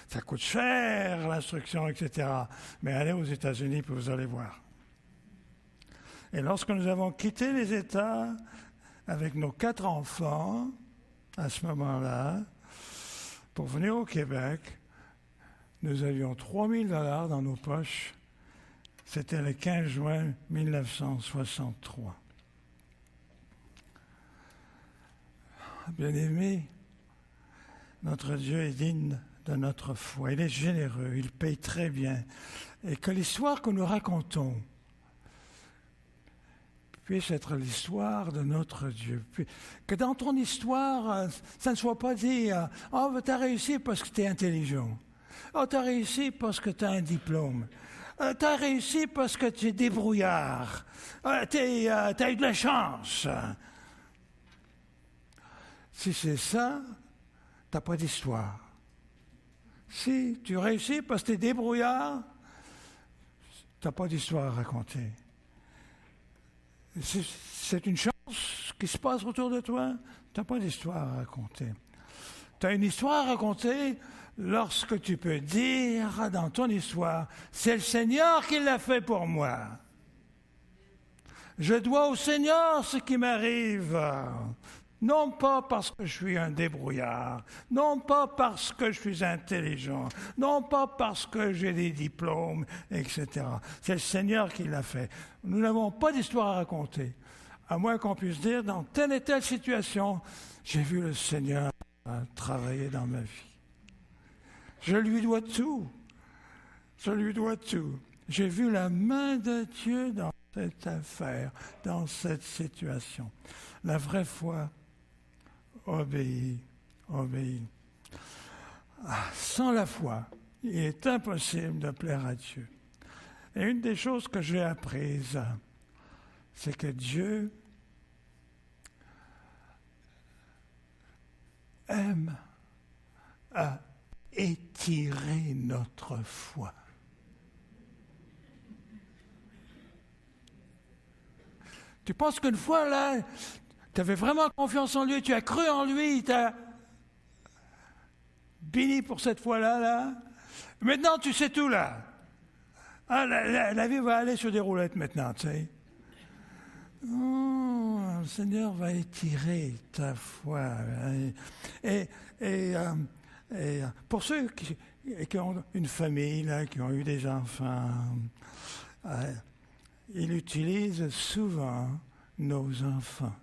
ça coûte cher, l'instruction, etc. Mais allez aux États-Unis, puis vous allez voir. Et lorsque nous avons quitté les États avec nos 4 enfants, à ce moment-là, pour venir au Québec, nous avions 3 000 $ dans nos poches. C'était le 15 juin 1963. Bien-aimés, notre Dieu est digne de notre foi. Il est généreux, il paye très bien. Et que l'histoire que nous racontons puisse être l'histoire de notre Dieu. Que dans ton histoire, ça ne soit pas dire « Oh, tu as réussi parce que tu es intelligent. Oh, tu as réussi parce que tu as un diplôme. Tu as réussi parce que tu es débrouillard. Tu as eu de la chance. » Si c'est ça, tu n'as pas d'histoire. Si tu réussis parce que tu es débrouillard, tu n'as pas d'histoire à raconter. C'est une chance qui se passe autour de toi, tu n'as pas d'histoire à raconter. Tu as une histoire à raconter lorsque tu peux dire dans ton histoire, c'est le Seigneur qui l'a fait pour moi. Je dois au Seigneur ce qui m'arrive. Non pas parce que je suis un débrouillard, non pas parce que je suis intelligent, non pas parce que j'ai des diplômes, etc. C'est le Seigneur qui l'a fait. Nous n'avons pas d'histoire à raconter. à moins qu'on puisse dire, dans telle et telle situation, j'ai vu le Seigneur travailler dans ma vie. Je lui dois tout. Je lui dois tout. J'ai vu la main de Dieu dans cette affaire, dans cette situation. La vraie foi obéit. Sans la foi, il est impossible de plaire à Dieu. Et une des choses que j'ai apprises, c'est que Dieu aime à étirer notre foi. Tu penses qu'une fois, là, tu avais vraiment confiance en lui, tu as cru en lui, il t'a béni pour cette fois-là, là. Maintenant, tu sais tout, là. Ah, la vie va aller sur des roulettes maintenant, tu sais. Oh, le Seigneur va étirer ta foi. Et pour ceux qui ont une famille, là, qui ont eu des enfants, il utilise souvent nos enfants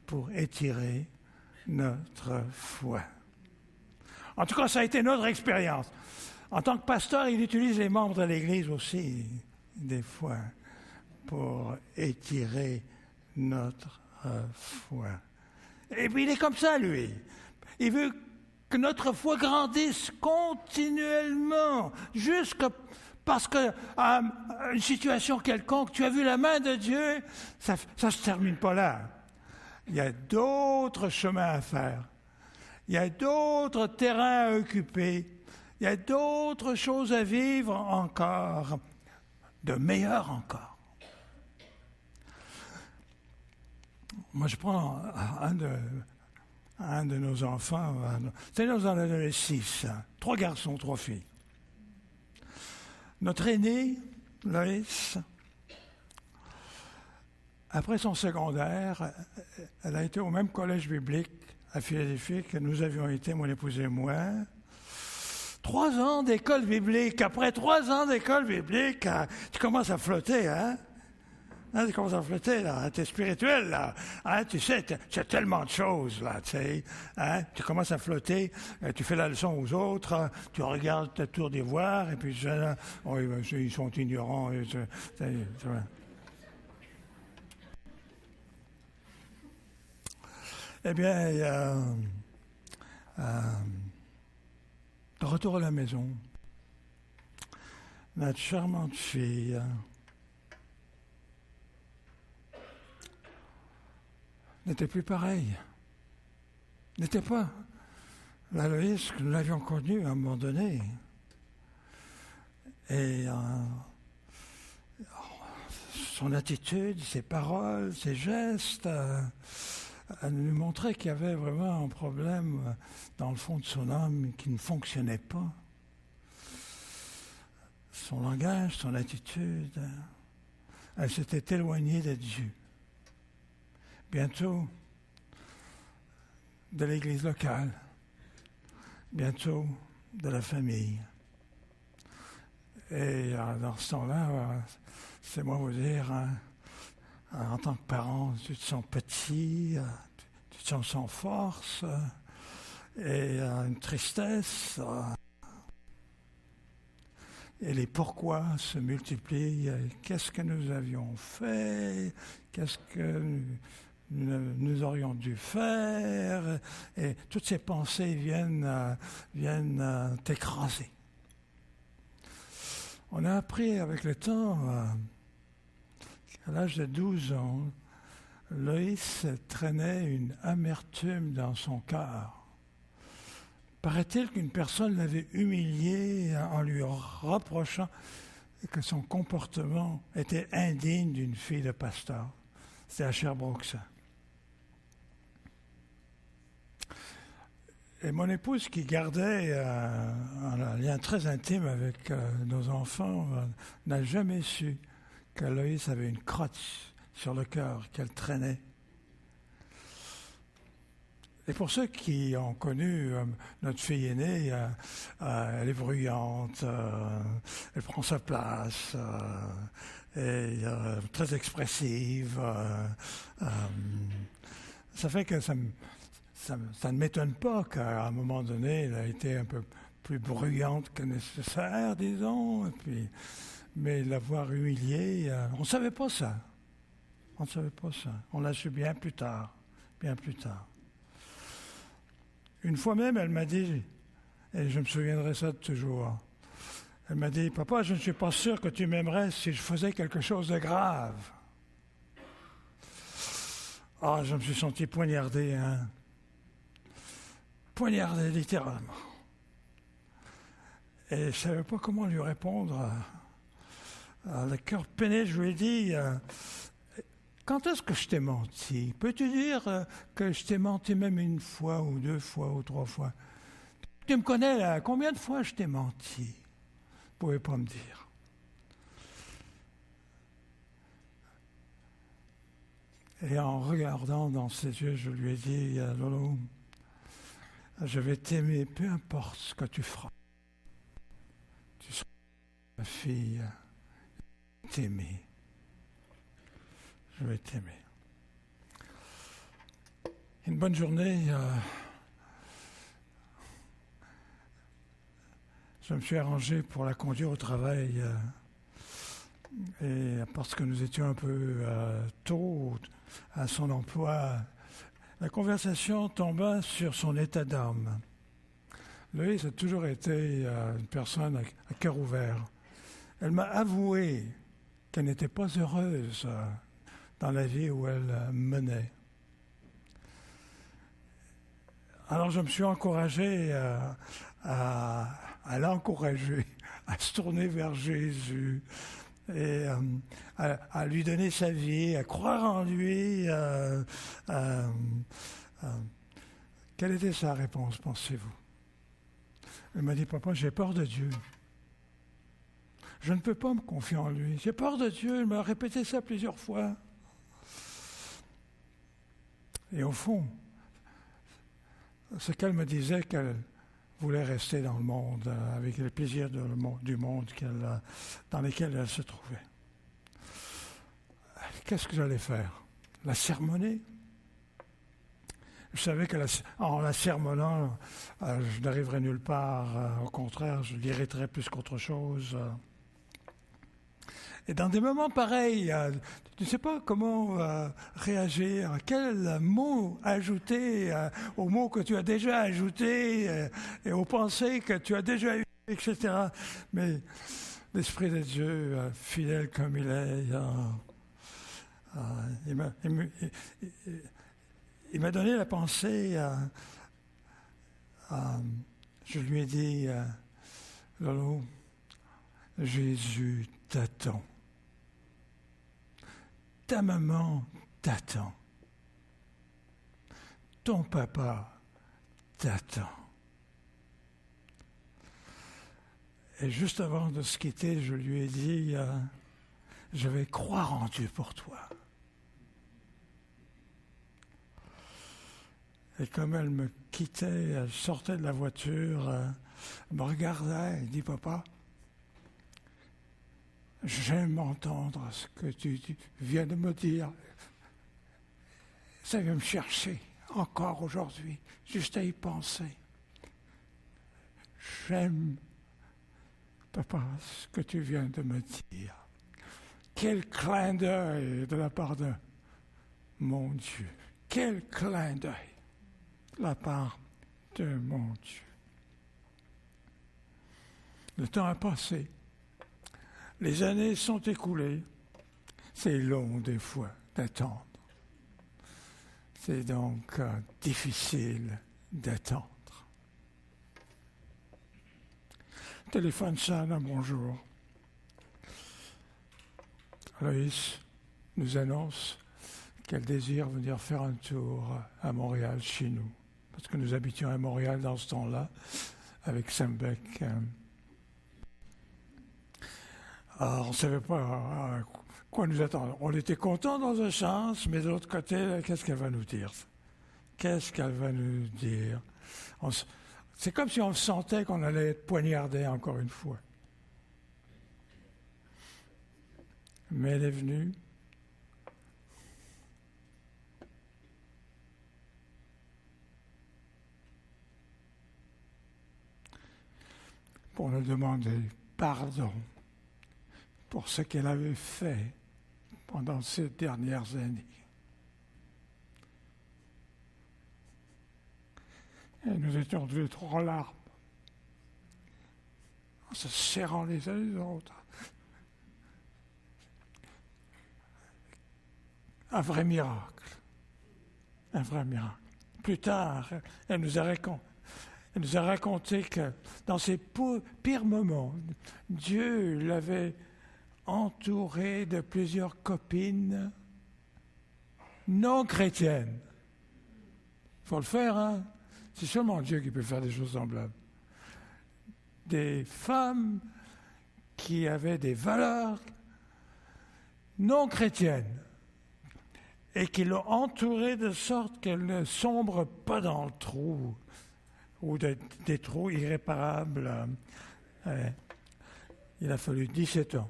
pour étirer notre foi. En tout cas, ça a été notre expérience. En tant que pasteur, il utilise les membres de l'Église aussi, des fois, pour étirer notre foi. Et puis, il est comme ça, lui. Il veut que notre foi grandisse continuellement, jusqu'à parce qu'à une situation quelconque, tu as vu la main de Dieu, ça ne se termine pas là. Il y a d'autres chemins à faire. Il y a d'autres terrains à occuper. Il y a d'autres choses à vivre encore, de meilleures encore. Moi, je prends un de nos enfants. C'est nous en avons 6. 3 garçons, 3 filles. Notre aînée, Loïs, après son secondaire, elle a été au même collège biblique à Philadelphie que nous avions été, mon épouse et moi. 3 ans d'école biblique. Après 3 ans d'école biblique, tu commences à flotter, hein? Tu commences à flotter, là. Tu es spirituel, là. Hein? Tu sais, tu as tellement de choses, là, tu sais. Hein? Tu commences à flotter, tu fais la leçon aux autres, tu regardes ta tour d'ivoire, et puis là, oh, ils sont ignorants. Eh bien, de retour à la maison, notre charmante fille n'était plus pareille. N'était pas la Loïs que nous l'avions connue à un moment donné. Et son attitude, ses paroles, ses gestes, elle nous montrait qu'il y avait vraiment un problème dans le fond de son âme qui ne fonctionnait pas. Son langage, son attitude, elle s'était éloignée de Dieu. Bientôt, de l'église locale, bientôt de la famille. Et dans ce temps-là, c'est moi vous dire, en tant que parent, tu te sens petit, tu te sens sans force, et une tristesse. Et les pourquoi se multiplient. Qu'est-ce que nous avions fait? Qu'est-ce que nous aurions dû faire? Et toutes ces pensées viennent t'écraser. On a appris avec le temps, à l'âge de 12 ans, Loïs traînait une amertume dans son cœur. Paraît-il qu'une personne l'avait humilié en lui reprochant que son comportement était indigne d'une fille de pasteur. C'était à Sherbrooke, ça. Et mon épouse, qui gardait un lien très intime avec nos enfants, n'a jamais su que Loïs avait une crotte sur le cœur qu'elle traînait. Et pour ceux qui ont connu notre fille aînée, elle est bruyante, elle prend sa place, et très expressive. Ça fait que ça ne m'étonne pas qu'à un moment donné, elle a été un peu plus bruyante que nécessaire, disons. Mais l'avoir humiliée, on ne savait pas ça. On ne savait pas ça. On l'a su bien plus tard. Bien plus tard. Une fois même, elle m'a dit, et je me souviendrai ça de toujours, elle m'a dit, papa, je ne suis pas sûr que tu m'aimerais si je faisais quelque chose de grave. Ah, je me suis senti poignardé, hein. Poignardé, littéralement. Et je ne savais pas comment lui répondre. Le cœur peiné, je lui ai dit, quand est-ce que je t'ai menti? Peux-tu dire que je t'ai menti même une fois ou deux fois ou trois fois? Tu me connais là, combien de fois je t'ai menti? Vous ne pouvez pas me dire. Et en regardant dans ses yeux, je lui ai dit, Lolo, je vais t'aimer, peu importe ce que tu feras. Tu seras ma fille, t'aimer. Je vais t'aimer. Une bonne journée. Je me suis arrangé pour la conduire au travail. Et parce que nous étions un peu tôt à son emploi, la conversation tomba sur son état d'âme. Loïs a toujours été une personne à cœur ouvert. Elle m'a avoué qu'elle n'était pas heureuse dans la vie où elle menait. Alors je me suis encouragé à l'encourager, à se tourner vers Jésus et à lui donner sa vie, à croire en lui. Quelle était sa réponse, pensez-vous? Elle m'a dit, papa, j'ai peur de Dieu. Je ne peux pas me confier en lui. J'ai peur de Dieu. Elle m'a répété ça plusieurs fois. Et au fond, ce qu'elle me disait, qu'elle voulait rester dans le monde, avec les plaisirs du monde dans lesquels elle se trouvait. Qu'est-ce que j'allais faire? La sermonner? Je savais qu'en la sermonnant, je n'arriverais nulle part. Au contraire, je l'irriterais plus qu'autre chose. Et dans des moments pareils, tu ne sais pas comment réagir, quel mot ajouter aux mots que tu as déjà ajoutés et aux pensées que tu as déjà eues, etc. Mais l'Esprit de Dieu, fidèle comme il est, il m'a donné la pensée, je lui ai dit, Lolo, Jésus t'attend. Ta maman t'attend. Ton papa t'attend. Et juste avant de se quitter, je lui ai dit, je vais croire en Dieu pour toi. Et comme elle me quittait, elle sortait de la voiture, elle me regardait, elle dit, papa, j'aime entendre ce que tu viens de me dire. Ça vient me chercher encore aujourd'hui, juste à y penser. J'aime, papa, ce que tu viens de me dire. Quel clin d'œil de la part de mon Dieu. Quel clin d'œil de la part de mon Dieu. Le temps a passé. Les années sont écoulées. C'est long des fois d'attendre. C'est donc difficile d'attendre. Le téléphone sonne, bonjour. Loïs nous annonce qu'elle désire venir faire un tour à Montréal chez nous. Parce que nous habitions à Montréal dans ce temps-là, avec Sembec. Alors, on ne savait pas quoi nous attendre. On était contents dans un sens, mais de l'autre côté, qu'est-ce qu'elle va nous dire? Qu'est-ce qu'elle va nous dire? C'est comme si on sentait qu'on allait être poignardé encore une fois. Mais elle est venue. Pour nous demander pardon pour ce qu'elle avait fait pendant ces dernières années. Et nous étions tous les trois en larmes, en se serrant les uns les autres. Un vrai miracle. Un vrai miracle. Plus tard, elle nous a raconté que dans ses pires moments, Dieu l'avait entouré de plusieurs copines non chrétiennes. Il faut le faire, hein? C'est seulement Dieu qui peut faire des choses semblables. Des femmes qui avaient des valeurs non chrétiennes et qui l'ont entourée de sorte qu'elle ne sombre pas dans le trou ou des trous irréparables. Il a fallu 17 ans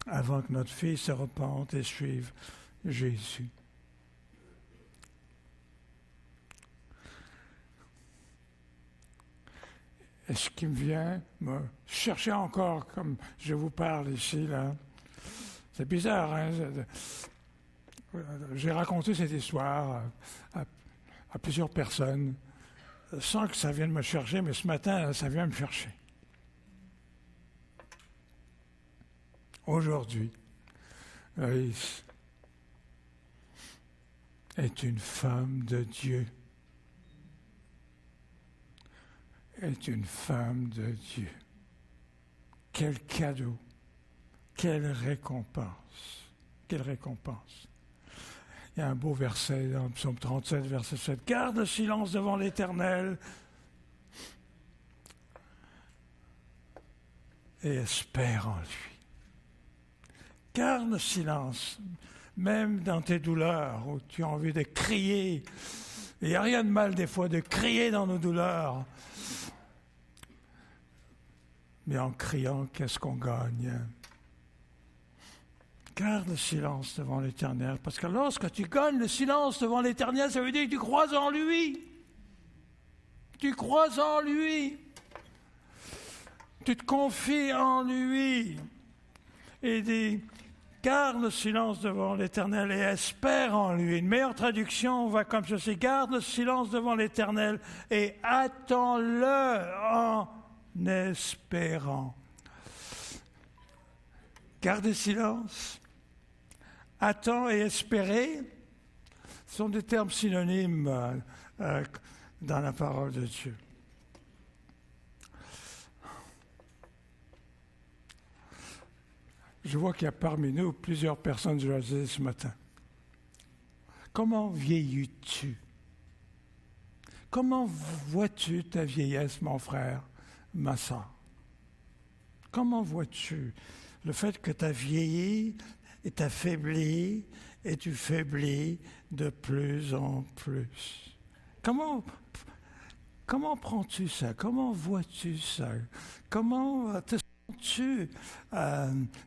avant que notre fille se repente et suive Jésus. Et ce qui me vient me chercher encore, comme je vous parle ici, là, c'est bizarre, hein? J'ai raconté cette histoire à plusieurs personnes, sans que ça vienne me chercher, mais ce matin, ça vient me chercher. Aujourd'hui, Loïs est une femme de Dieu. Est une femme de Dieu. Quel cadeau, quelle récompense, quelle récompense. Il y a un beau verset dans le psaume 37, verset 7. « Garde le silence devant l'Éternel et espère en lui. » Garde le silence, même dans tes douleurs, où tu as envie de crier. Il n'y a rien de mal des fois de crier dans nos douleurs. Mais en criant, qu'est-ce qu'on gagne? Garde le silence devant l'Éternel, parce que lorsque tu gagnes le silence devant l'Éternel, ça veut dire que tu crois en lui. Tu crois en lui. Tu te confies en lui. Et dis, garde le silence devant l'Éternel et espère en lui. Une meilleure traduction va comme ceci. Garde le silence devant l'Éternel et attends-le en espérant. Garder silence, attends et espérer sont des termes synonymes dans la parole de Dieu. Je vois qu'il y a parmi nous plusieurs personnes choisies ce matin. Comment vieillis-tu? Comment vois-tu ta vieillesse, mon frère, ma sœur? Comment vois-tu le fait que tu as vieilli et tu as faibli et tu faiblis de plus en plus? Comment prends-tu ça? Comment vois-tu ça? Comment te sens-tu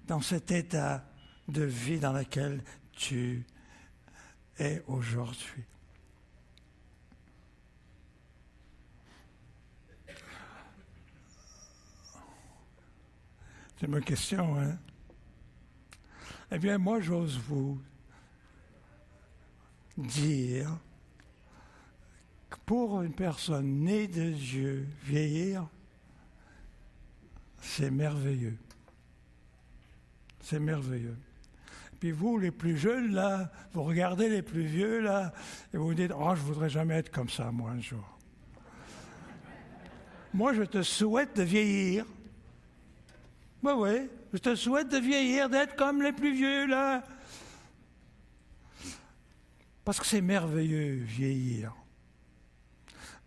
dans cet état de vie dans lequel tu es aujourd'hui? C'est ma question, hein? Eh bien, moi, j'ose vous dire que pour une personne née de Dieu, vieillir, c'est merveilleux. C'est merveilleux. Puis vous, les plus jeunes, là, vous regardez les plus vieux, là, et vous vous dites, oh, je voudrais jamais être comme ça, moi, un jour. Moi, je te souhaite de vieillir. Ben oui, je te souhaite de vieillir, d'être comme les plus vieux, là. Parce que c'est merveilleux, vieillir.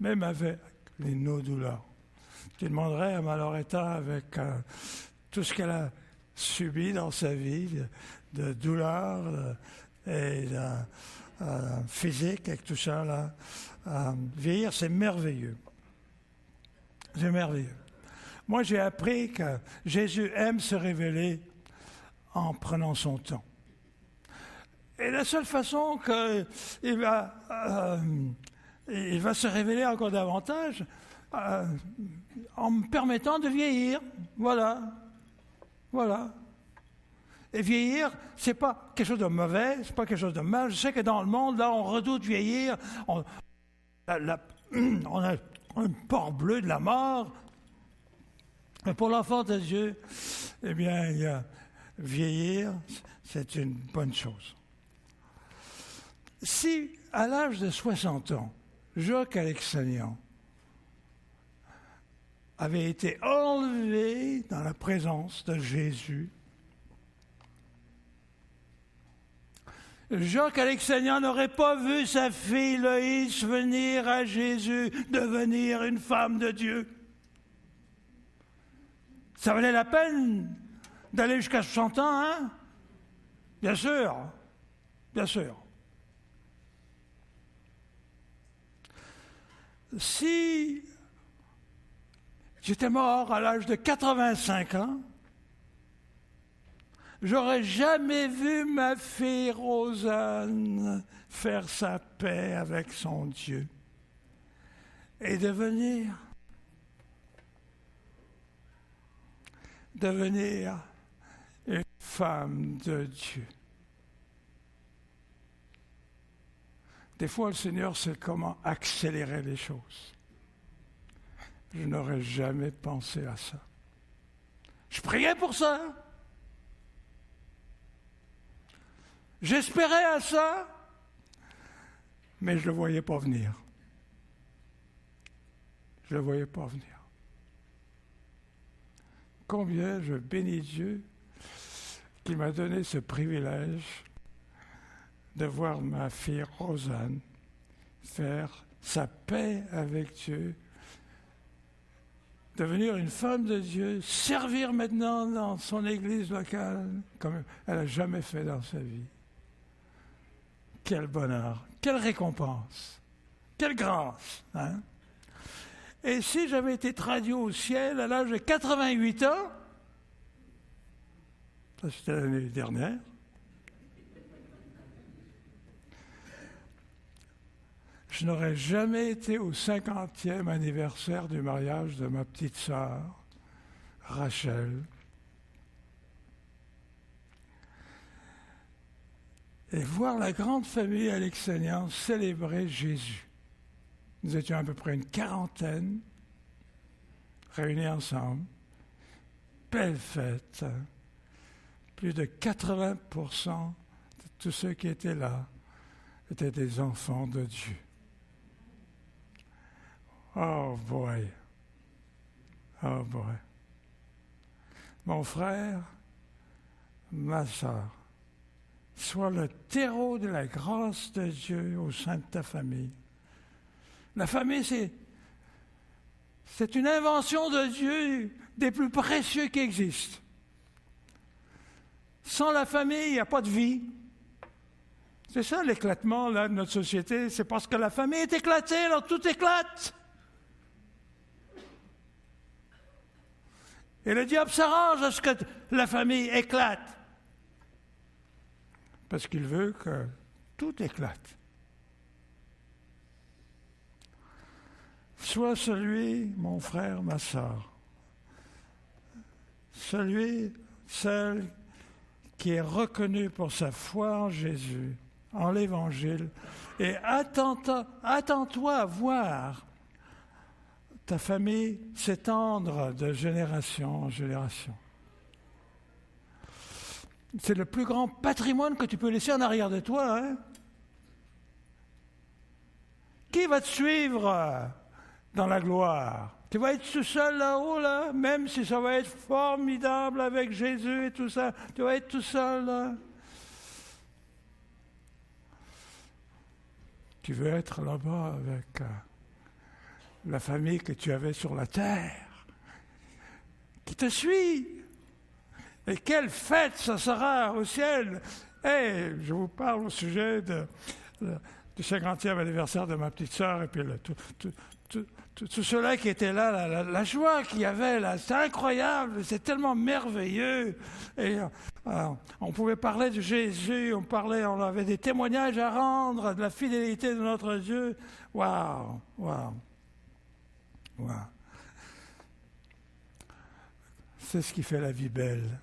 Même avec nos douleurs. Tu demanderais à ma Loretta, avec tout ce qu'elle a subi dans sa vie, de douleurs et physique, avec tout ça, là. Vieillir, c'est merveilleux. C'est merveilleux. Moi, j'ai appris que Jésus aime se révéler en prenant son temps. Et la seule façon qu'il va se révéler encore davantage, en me permettant de vieillir. Voilà. Voilà. Et vieillir, c'est pas quelque chose de mauvais, c'est pas quelque chose de mal. Je sais que dans le monde, là, on redoute vieillir. On a un port bleu de la mort. Mais pour l'enfant de Dieu, eh bien, vieillir, c'est une bonne chose. Si, à l'âge de 60 ans, Jacques Alexanian avait été enlevé dans la présence de Jésus, Jacques Alexanian n'aurait pas vu sa fille Loïs venir à Jésus, devenir une femme de Dieu. Ça valait la peine d'aller jusqu'à 60 ans, hein? Bien sûr, bien sûr. Si j'étais mort à l'âge de 85 ans, j'aurais jamais vu ma fille Rosanne faire sa paix avec son Dieu et devenir une femme de Dieu. Des fois, le Seigneur sait comment accélérer les choses. Je n'aurais jamais pensé à ça. Je priais pour ça. J'espérais à ça, mais je ne le voyais pas venir. Je ne le voyais pas venir. Combien je bénis Dieu qui m'a donné ce privilège de voir ma fille Rosanne faire sa paix avec Dieu, devenir une femme de Dieu, servir maintenant dans son église locale comme elle n'a jamais fait dans sa vie. Quel bonheur, quelle récompense, quelle grâce, hein? Et si j'avais été traduit au ciel à l'âge de 88 ans, ça c'était l'année dernière, je n'aurais jamais été au 50e anniversaire du mariage de ma petite sœur, Rachel. Et voir la grande famille alexanienne célébrer Jésus. Nous étions à peu près une quarantaine, réunis ensemble. Belle fête. Plus de 80% de tous ceux qui étaient là étaient des enfants de Dieu. Oh boy. Oh boy. Mon frère, ma sœur, sois le terreau de la grâce de Dieu au sein de ta famille. La famille, c'est une invention de Dieu des plus précieux qui existent. Sans la famille, il n'y a pas de vie. C'est ça l'éclatement là, de notre société. C'est parce que la famille est éclatée, alors tout éclate. Et le diable s'arrange à ce que la famille éclate. Parce qu'il veut que tout éclate. Sois celui, mon frère, ma sœur, celle qui est reconnu pour sa foi en Jésus, en l'Évangile, et attends-toi à voir ta famille s'étendre de génération en génération. C'est le plus grand patrimoine que tu peux laisser en arrière de toi, hein? Qui va te suivre dans la gloire? Tu vas être tout seul là-haut, là, même si ça va être formidable avec Jésus et tout ça, tu vas être tout seul là. Tu veux être là-bas avec la famille que tu avais sur la terre, qui te suit. Et quelle fête ça sera au ciel! Je vous parle au sujet de du 50e anniversaire de ma petite sœur, et puis tout cela qui était là, la joie qu'il y avait là, c'était incroyable, c'est tellement merveilleux. Et on pouvait parler de Jésus, on avait des témoignages à rendre de la fidélité de notre Dieu. Waouh, waouh, waouh. C'est ce qui fait la vie belle.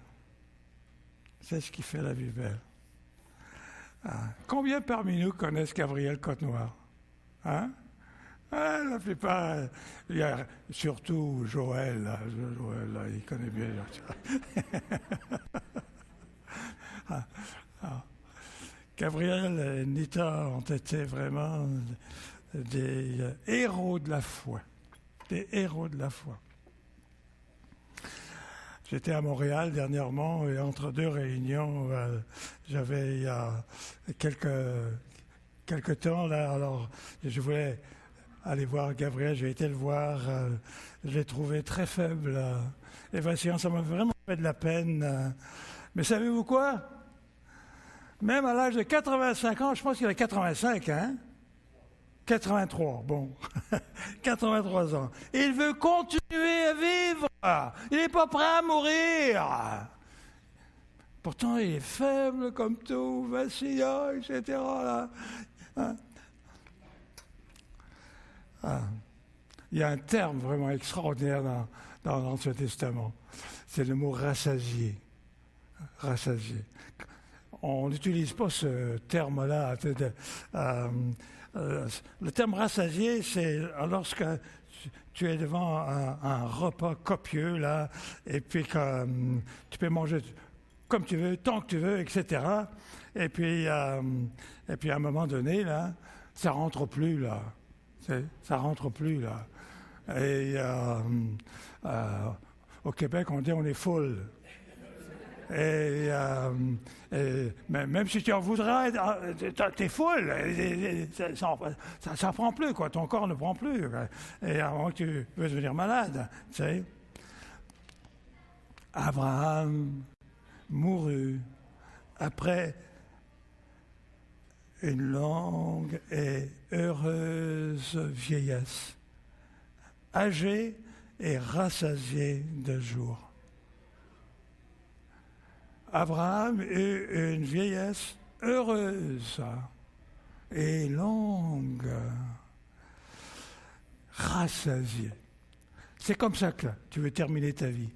C'est ce qui fait la vie belle. Combien parmi nous connaissent Gabriel Côte-Noire? Hein? La plupart, il y a surtout Joël, là, il connaît bien. Gabriel et Nita ont été vraiment des héros de la foi. Des héros de la foi. J'étais à Montréal dernièrement et entre deux réunions, j'avais il y a quelques temps, là, alors je voulais aller voir Gabriel, j'ai été le voir, je l'ai trouvé très faible. Et vacillant, ça m'a vraiment fait de la peine. Mais savez-vous quoi? Même à l'âge de 85 ans, je pense qu'il a 85, hein? 83, bon, 83 ans. Il veut continuer à vivre. Il n'est pas prêt à mourir. Pourtant, il est faible comme tout, vacillant, etc. Là. Il y a un terme vraiment extraordinaire dans l'Ancien Testament. C'est le mot rassasié. Rassasié. On n'utilise pas ce terme-là. Le terme rassasié, c'est lorsque tu es devant un repas copieux, là, et puis que tu peux manger comme tu veux, tant que tu veux, etc. Et puis à un moment donné, là, ça rentre plus, là. Ça rentre plus, là. Et au Québec, on dit on est full. Et même si tu en voudrais, t'es full. Ça prend plus, quoi. Ton corps ne prend plus. Et avant que tu veux devenir malade, tu sais. Abraham mourut après une longue et heureuse vieillesse, âgé et rassasié de jours. Abraham eut une vieillesse heureuse et longue, rassasiée. C'est comme ça que tu veux terminer ta vie.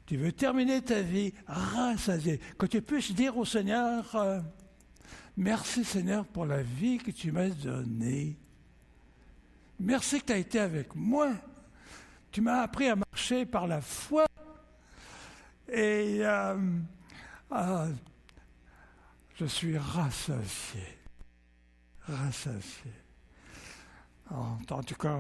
Tu veux terminer ta vie rassasié. Que tu puisses dire au Seigneur, merci Seigneur pour la vie que tu m'as donnée. Merci que tu as été avec moi. Tu m'as appris à marcher par la foi. Et je suis rassasié. Rassasié. En tout cas,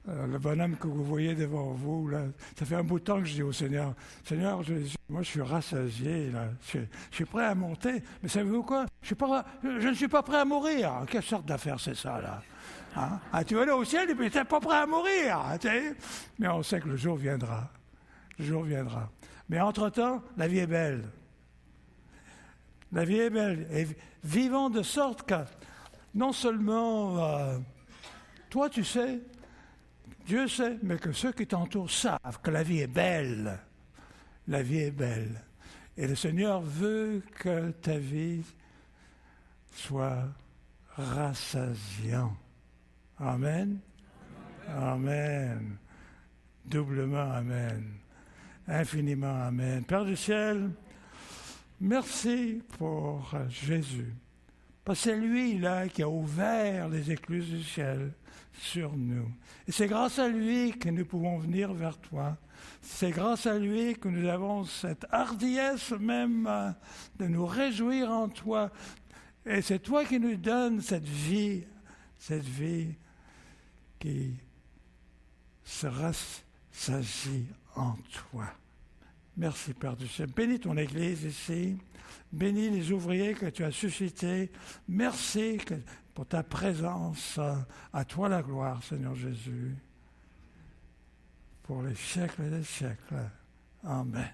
le bonhomme que vous voyez devant vous, là, ça fait un bout de temps que je dis au Seigneur, Seigneur, moi je suis rassasié, là, je suis prêt à monter, mais savez-vous quoi? Je ne suis pas prêt à mourir. Quelle sorte d'affaire c'est ça, là? Hein? Tu vas aller au ciel et puis tu n'es pas prêt à mourir. Tu sais? Mais on sait que le jour viendra. Le jour viendra. Mais entre-temps, la vie est belle. La vie est belle. Et vivons de sorte que non seulement toi tu sais, Dieu sait, mais que ceux qui t'entourent savent que la vie est belle. La vie est belle. Et le Seigneur veut que ta vie soit rassasiante. Amen. Amen. Doublement amen. Infiniment amen. Père du ciel, merci pour Jésus. Parce que c'est lui, là, qui a ouvert les écluses du ciel sur nous. Et c'est grâce à lui que nous pouvons venir vers toi. C'est grâce à lui que nous avons cette hardiesse même de nous réjouir en toi. Et c'est toi qui nous donnes cette vie qui se rassasie en toi. Merci, Père du ciel. Bénis ton Église ici. Bénis les ouvriers que tu as suscités. Merci pour ta présence. À toi la gloire, Seigneur Jésus. Pour les siècles et les siècles. Amen.